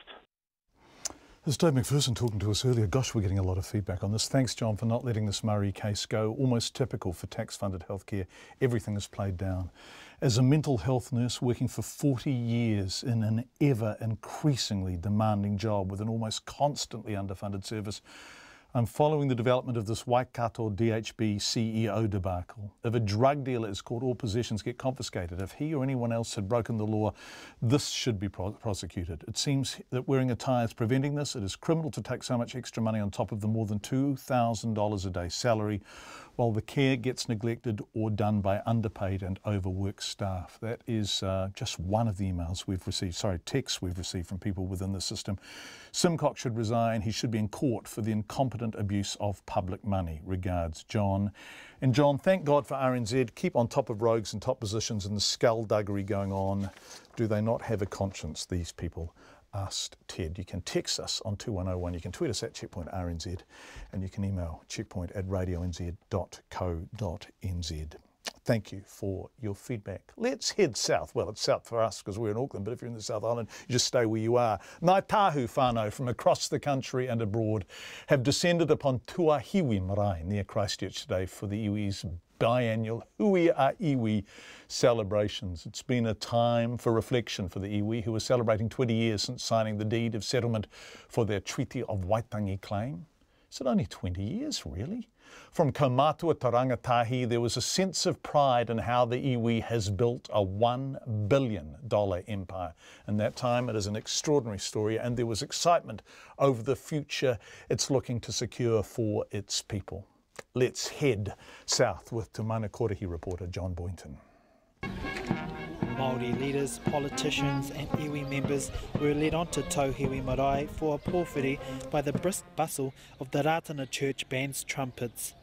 There's Dave McPherson talking to us earlier. Gosh, we're getting a lot of feedback on this. Thanks, John, for not letting this Murray case go. Almost typical for tax-funded healthcare. Everything is played down. As a mental health nurse working for 40 years in an ever increasingly demanding job with an almost constantly underfunded service, I'm following the development of this Waikato DHB CEO debacle. If a drug dealer is caught, all possessions get confiscated. If he or anyone else had broken the law, this should be prosecuted. It seems that wearing a tie is preventing this. It is criminal to take so much extra money on top of the more than $2,000 a day salary while the care gets neglected or done by underpaid and overworked staff. That is just one of the emails we've received, texts we've received from people within the system. Simcox should resign. He should be in court for the incompetent abuse of public money. Regards, John. And John, thank God for RNZ. Keep on top of rogues and top positions and the skullduggery going on. Do they not have a conscience, these people? Asked Ted. You can text us on 2101, you can tweet us at Checkpoint RNZ, and you can email checkpoint@radionz.co.nz. Thank you for your feedback. Let's head south. Well, it's south for us because we're in Auckland, but if you're in the South Island, you just stay where you are. Ngai Tahu whānau from across the country and abroad have descended upon Tuahiwi Marae near Christchurch today for the iwi's biannual Hui a Iwi celebrations. It's been a time for reflection for the iwi, who are celebrating 20 years since signing the deed of settlement for their Treaty of Waitangi claim. Is it only 20 years, really? From Kaumatua to Rangatahi, there was a sense of pride in how the iwi has built a $1 billion empire. In that time, it is an extraordinary story, and there was excitement over the future it's looking to secure for its people. Let's head south with Te Mana Kōrehi reporter John Boynton. Māori leaders, politicians and iwi members were led on to Tauhiwi Marae for a pōwhiri by the brisk bustle of the Ratana Church band's trumpets.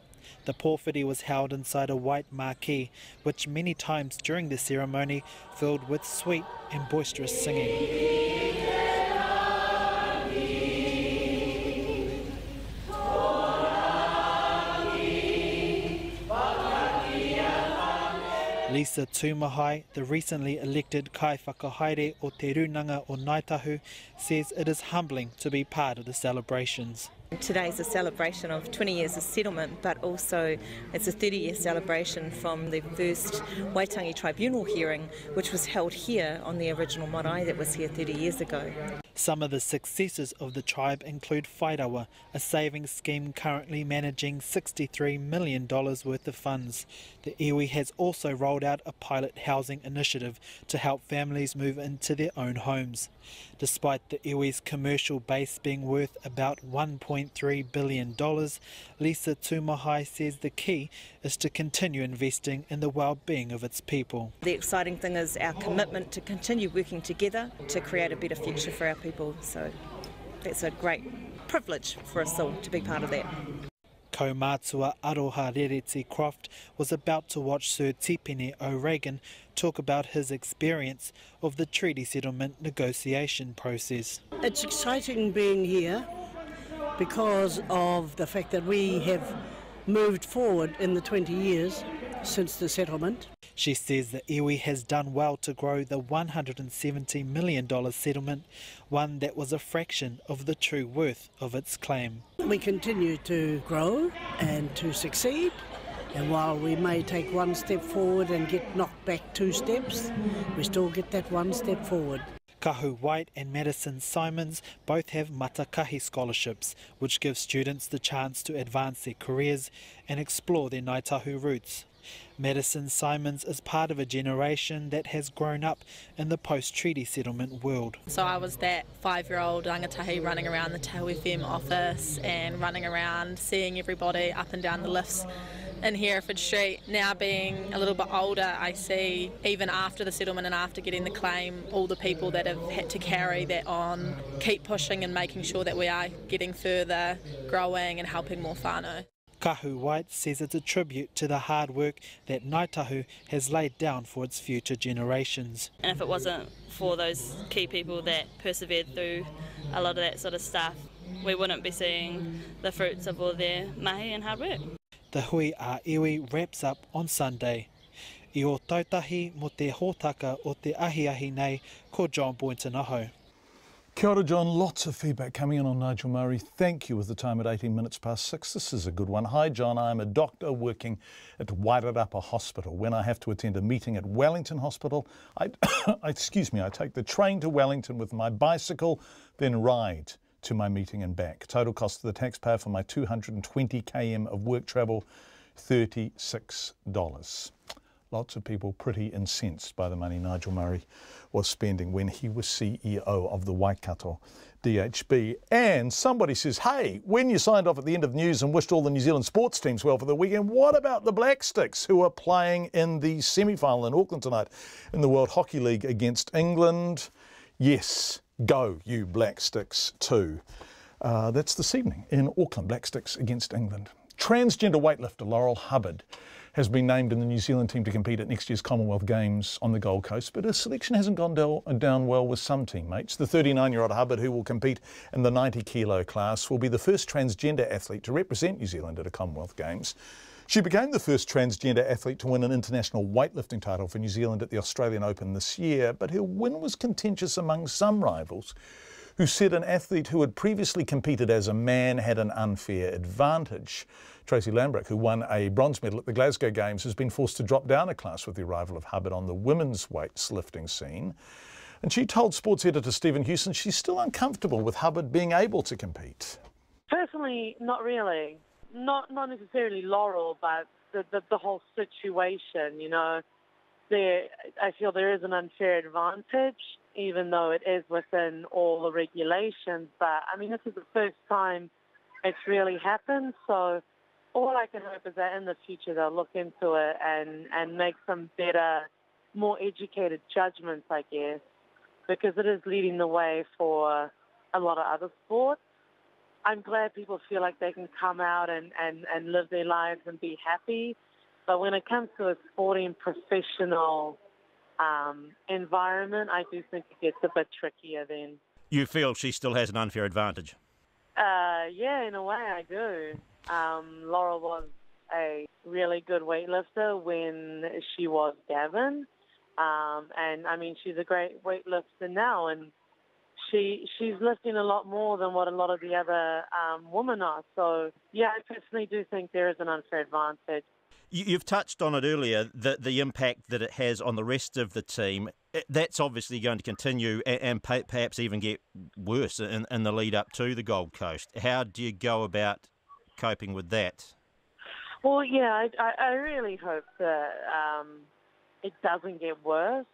The pōwhiri was held inside a white marquee, which many times during the ceremony filled with sweet and boisterous singing. Lisa Tūmahai, the recently elected kai whakahaere o te runanga o Ngai Tahu, says it is humbling to be part of the celebrations. Today's a celebration of 20 years of settlement, but also it's a 30-year celebration from the first Waitangi Tribunal hearing, which was held here on the original marae that was here 30 years ago. Some of the successes of the tribe include Whairawa, a savings scheme currently managing $63 million worth of funds. The iwi has also rolled out a pilot housing initiative to help families move into their own homes. Despite the iwi's commercial base being worth about $1.3 billion, Lisa Tūmahai says the key is to continue investing in the well-being of its people. The exciting thing is our commitment to continue working together to create a better future for our people, so that's a great privilege for us all to be part of that. Kaumātua Aroha Rereti Croft was about to watch Sir Tipene O'Regan talk about his experience of the treaty settlement negotiation process. It's exciting being here because of the fact that we have moved forward in the 20 years since the settlement. She says the iwi has done well to grow the $170 million settlement, one that was a fraction of the true worth of its claim. We continue to grow and to succeed, and while we may take one step forward and get knocked back 2 steps, we still get that 1 step forward. Kahu White and Madison Simons both have Matakahi scholarships, which give students the chance to advance their careers and explore their Ngai Tahu roots. Madison Simons is part of a generation that has grown up in the post-treaty settlement world. So I was that 5-year-old rangatahi running around the Tahu FM office and running around seeing everybody up and down the lifts in Hereford Street. Now being a little bit older, I see even after the settlement and after getting the claim, all the people that have had to carry that on, keep pushing and making sure that we are getting further, growing and helping more whānau. Kahu White says it's a tribute to the hard work that Ngai Tahu has laid down for its future generations. And if it wasn't for those key people that persevered through a lot of that sort of stuff, we wouldn't be seeing the fruits of all their mahi and hard work. The Hui a Iwi wraps up on Sunday. I o tautahi mo te hōtaka o te ahi nei, ko John Boynton aho. Kia ora, John. Lots of feedback coming in on Nigel Murray. Thank you with the time at 18 minutes past 6. This is a good one. Hi, John. I'm a doctor working at Wairarapa Hospital. When I have to attend a meeting at Wellington Hospital, I take the train to Wellington with my bicycle, then ride to my meeting and back. Total cost to the taxpayer for my 220 km of work travel, $36. Lots of people pretty incensed by the money Nigel Murray was spending when he was CEO of the Waikato DHB. And somebody says, hey, when you signed off at the end of the news and wished all the New Zealand sports teams well for the weekend, what about the Black Sticks who are playing in the semi-final in Auckland tonight in the World Hockey League against England? Yes, go you Black Sticks too. That's this evening in Auckland, Black Sticks against England. Transgender weightlifter Laurel Hubbard has been named in the New Zealand team to compete at next year's Commonwealth Games on the Gold Coast, but her selection hasn't gone down well with some teammates. The 39-year-old Hubbard, who will compete in the 90-kilo class, will be the first transgender athlete to represent New Zealand at a Commonwealth Games. She became the first transgender athlete to win an international weightlifting title for New Zealand at the Australian Open this year, but her win was contentious among some rivals, who said an athlete who had previously competed as a man had an unfair advantage. Tracy Lambrick, who won a bronze medal at the Glasgow Games, has been forced to drop down a class with the arrival of Hubbard on the women's weightlifting scene. And she told sports editor Stephen Hewson she's still uncomfortable with Hubbard being able to compete. Personally, not really. Not necessarily Laurel, but the whole situation, you know. I feel there is an unfair advantage, even though it is within all the regulations. But, I mean, this is the first time it's really happened, so all I can hope is that in the future they'll look into it and make some better, more educated judgments, I guess, because it is leading the way for a lot of other sports. I'm glad people feel like they can come out and live their lives and be happy, but when it comes to a sporting professional environment, I do think it gets a bit trickier then. You feel she still has an unfair advantage? Yeah, in a way I do. Laurel was a really good weightlifter when she was Gavin. And, I mean, she's a great weightlifter now, and she's lifting a lot more than what a lot of the other women are. So, yeah, I personally do think there is an unfair advantage. You've touched on it earlier, the impact that it has on the rest of the team. That's obviously going to continue and perhaps even get worse in the lead up to the Gold Coast. How do you go about coping with that? Well, yeah, I really hope that it doesn't get worse.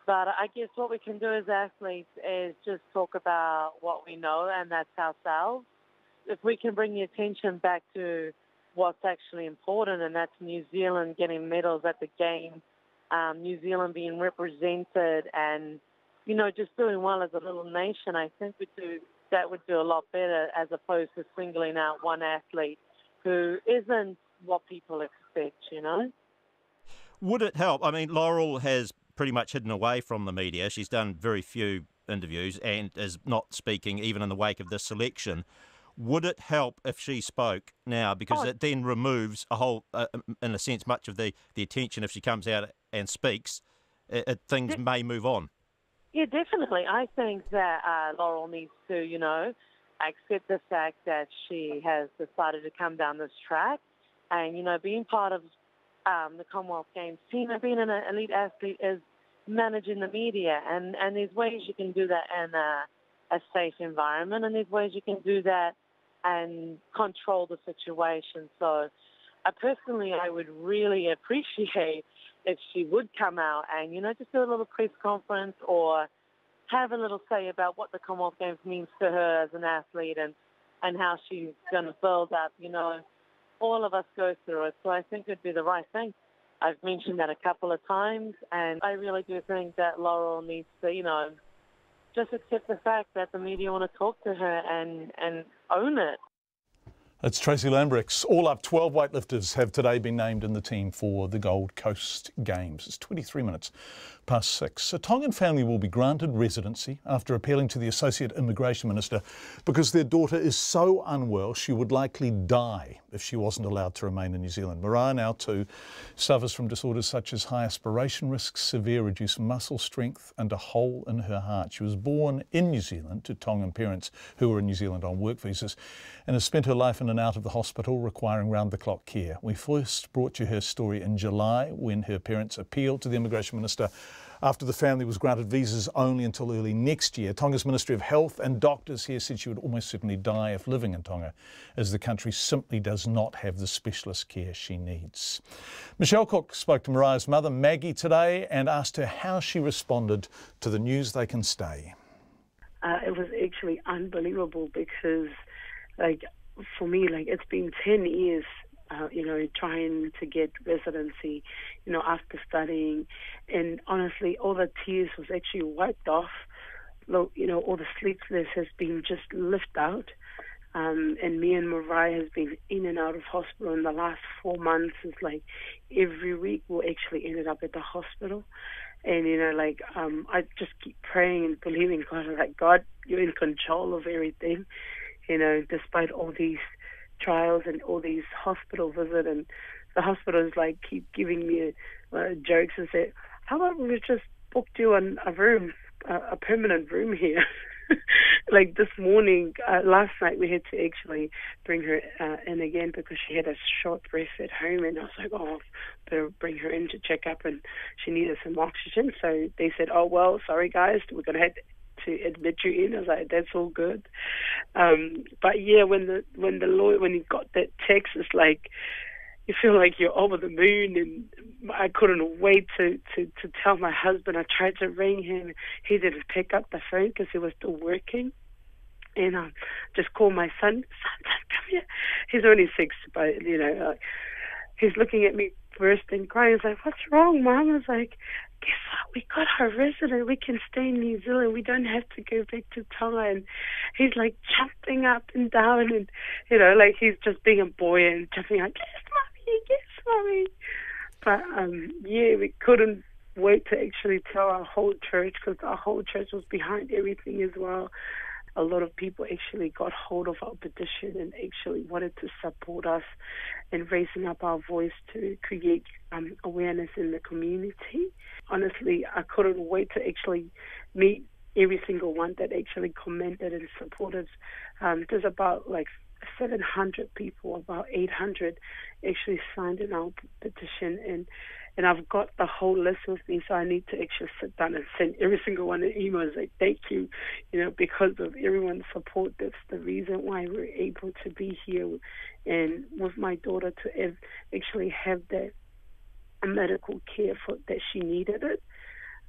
But I guess what we can do as athletes is just talk about what we know, and that's ourselves. If we can bring the attention back to what's actually important, and that's New Zealand getting medals at the game, New Zealand being represented and, you know, just doing well as a little nation, I think that would do a lot better as opposed to singling out one athlete who isn't what people expect, you know? Would it help? I mean, Laurel has pretty much hidden away from the media. She's done very few interviews and is not speaking even in the wake of this selection. Would it help if she spoke now? Because it then removes a whole, in a sense, much of the attention. If she comes out and speaks, things may move on. Yeah, definitely. I think that Laurel needs to, you know, accept the fact that she has decided to come down this track and, you know, being part of the Commonwealth Games team and being an elite athlete is managing the media. And there's ways you can do that in a safe environment, and there's ways you can do that and control the situation. So personally, I would really appreciate if she would come out and, you know, just do a little press conference or have a little say about what the Commonwealth Games means to her as an athlete and how she's going to build up, you know. All of us go through it, so I think it'd be the right thing. I've mentioned that a couple of times, and I really do think that Laurel needs to, you know, just accept the fact that the media want to talk to her and own it. It's Tracy Lambricks. All up, 12 weightlifters have today been named in the team for the Gold Coast Games. It's 23 minutes past 6. A Tongan family will be granted residency after appealing to the Associate Immigration Minister because their daughter is so unwell she would likely die if she wasn't allowed to remain in New Zealand. Mariah now too suffers from disorders such as high aspiration risks, severe reduced muscle strength and a hole in her heart. She was born in New Zealand to Tongan parents who were in New Zealand on work visas and has spent her life in and out of the hospital requiring round-the-clock care. We first brought you her story in July when her parents appealed to the Immigration Minister after the family was granted visas only until early next year. Tonga's Ministry of Health and doctors here said she would almost certainly die if living in Tonga, as the country simply does not have the specialist care she needs. Michelle Cook spoke to Mariah's mother, Maggie, today and asked her how she responded to the news they can stay. It was actually unbelievable because, for me, it's been 10 years, trying to get residency, after studying. And honestly, all the tears was actually wiped off. All the sleepless has been just lifted out. And me and Mariah has been in and out of hospital in the last 4 months. It's every week we actually ended up at the hospital. And, I just keep praying and believing God, God, you're in control of everything, despite all these trials and all these hospital visits. And the hospitals, keep giving me jokes and say, how about we just booked you on a room, a permanent room here? This morning, last night, we had to actually bring her in again because she had a short breath at home, and I was like, better bring her in to check up, and she needed some oxygen. So they said, sorry guys, we're going to have to admit you in. I was like, that's all good. But yeah, when he got that text, it's you feel like you're over the moon, and I couldn't wait to tell my husband. I tried to ring him. He didn't pick up the phone because he was still working. And just called my son, come here. He's only 6, but, he's looking at me bursting, crying. He's like, what's wrong, Mom? I was like, guess what? We got our resident. We can stay in New Zealand. We don't have to go back to Tonga. And he's jumping up and down, and, he's just being a boy and jumping up, yes, Mommy. But, we couldn't wait to actually tell our whole church, because our whole church was behind everything as well. A lot of people actually got hold of our petition and actually wanted to support us in raising up our voice to create awareness in the community. Honestly, I couldn't wait to actually meet every single one that actually commented and supported. There's about 700 people, about 800 actually signed in our petition, and I've got the whole list with me, so I need to actually sit down and send every single one an email and say thank you, because of everyone's support. That's the reason why we're able to be here and with my daughter to actually have that medical care that she needed it.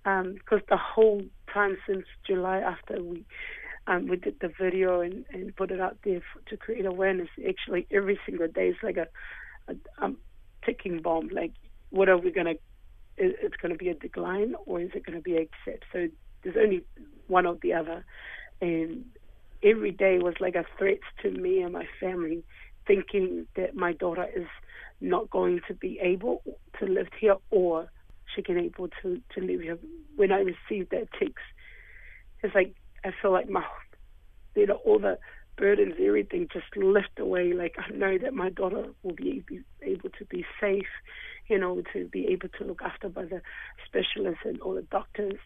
Because the whole time since July, after we did the video and put it out there to create awareness, actually every single day it's like a ticking bomb. What are we going to, it's going to be a decline or is it going to be accept? So there's only one or the other. And every day was like a threat to me and my family, thinking that my daughter is not going to be able to live here or she can able to live here. When I received that text, it's I feel like all the burdens, everything just lift away. I know that my daughter will be able to be safe, to be able to look after by the specialists and all the doctors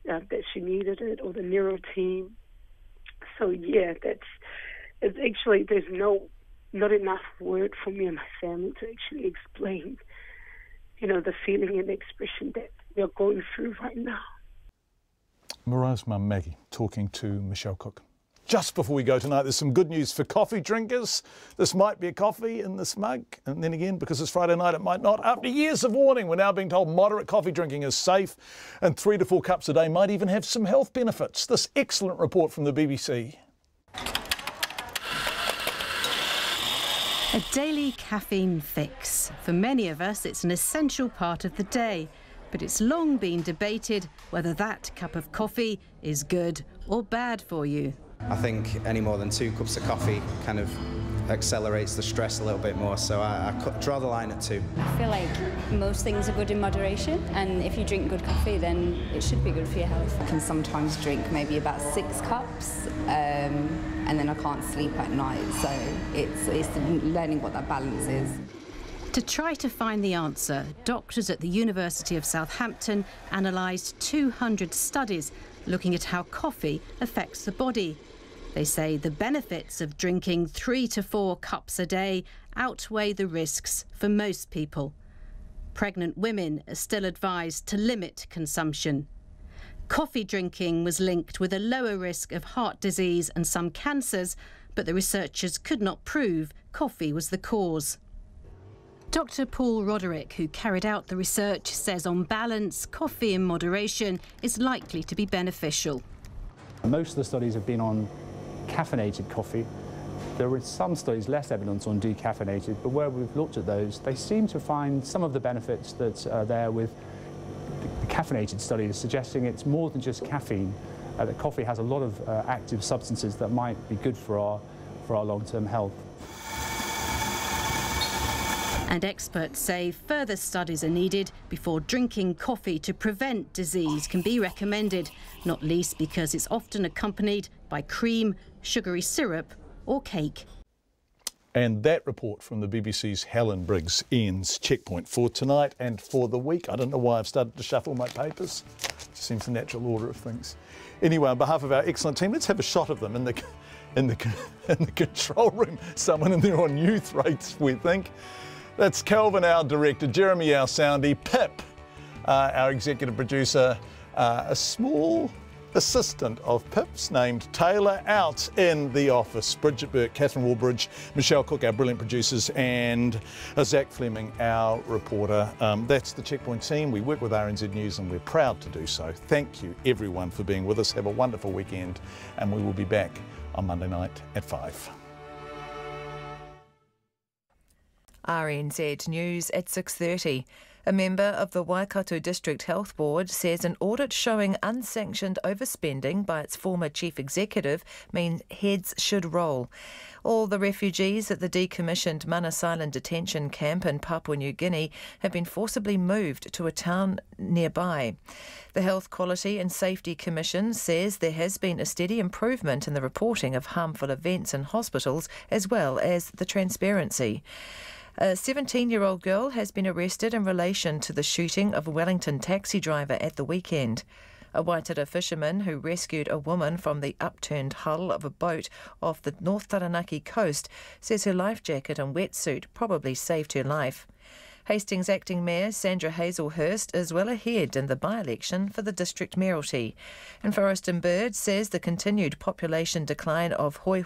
that she needed it, or the neuro team. So yeah, it's actually, there's not enough word for me and my family to actually explain, the feeling and expression that we're going through right now. Mariah's mum, Maggie, talking to Michelle Cook. Just before we go tonight, there's some good news for coffee drinkers. This might be a coffee in this mug, and then again, because it's Friday night, it might not. After years of warning, we're now being told moderate coffee drinking is safe, and 3 to 4 cups a day might even have some health benefits. This excellent report from the BBC. A daily caffeine fix. For many of us, it's an essential part of the day, but it's long been debated whether that cup of coffee is good or bad for you. I think any more than 2 cups of coffee kind of accelerates the stress a little bit more, so I draw the line at 2. I feel like most things are good in moderation, and if you drink good coffee, then it should be good for your health. I can sometimes drink maybe about 6 cups, and then I can't sleep at night, so it's learning what that balance is. To try to find the answer, doctors at the University of Southampton analysed 200 studies looking at how coffee affects the body. They say the benefits of drinking 3 to 4 cups a day outweigh the risks for most people. Pregnant women are still advised to limit consumption. Coffee drinking was linked with a lower risk of heart disease and some cancers, but the researchers could not prove coffee was the cause. Dr. Paul Roderick, who carried out the research, says on balance, coffee in moderation is likely to be beneficial. Most of the studies have been on caffeinated coffee. There are some studies, less evidence on decaffeinated, but where we've looked at those, they seem to find some of the benefits that are there with the caffeinated studies, suggesting it's more than just caffeine, that coffee has a lot of active substances that might be good for our long-term health. And experts say further studies are needed before drinking coffee to prevent disease can be recommended, not least because it's often accompanied by cream, sugary syrup or cake. And that report from the BBC's Helen Briggs ends Checkpoint for tonight and for the week. I don't know why I've started to shuffle my papers. It just seems the natural order of things. Anyway, on behalf of our excellent team, let's have a shot of them in the control room. Someone in there on youth rates, we think. That's Kelvin, our director, Jeremy, our soundy, Pip, our executive producer, a small assistant of Pip's named Taylor out in the office, Bridget Burke, Catherine Warbridge, Michelle Cook, our brilliant producers, and Zach Fleming, our reporter. That's the Checkpoint team. We work with RNZ News and we're proud to do so. Thank you everyone for being with us. Have a wonderful weekend and we will be back on Monday night at 5. RNZ News at 6:30. A member of the Waikato District Health Board says an audit showing unsanctioned overspending by its former chief executive means heads should roll. All the refugees at the decommissioned Manus Island detention camp in Papua New Guinea have been forcibly moved to a town nearby. The Health Quality and Safety Commission says there has been a steady improvement in the reporting of harmful events in hospitals as well as the transparency. A 17-year-old girl has been arrested in relation to the shooting of a Wellington taxi driver at the weekend. A Waitara fisherman who rescued a woman from the upturned hull of a boat off the North Taranaki coast says her life jacket and wetsuit probably saved her life. Hastings Acting Mayor Sandra Hazelhurst is well ahead in the by-election for the district mayoralty. And Forest and Bird says the continued population decline of hoi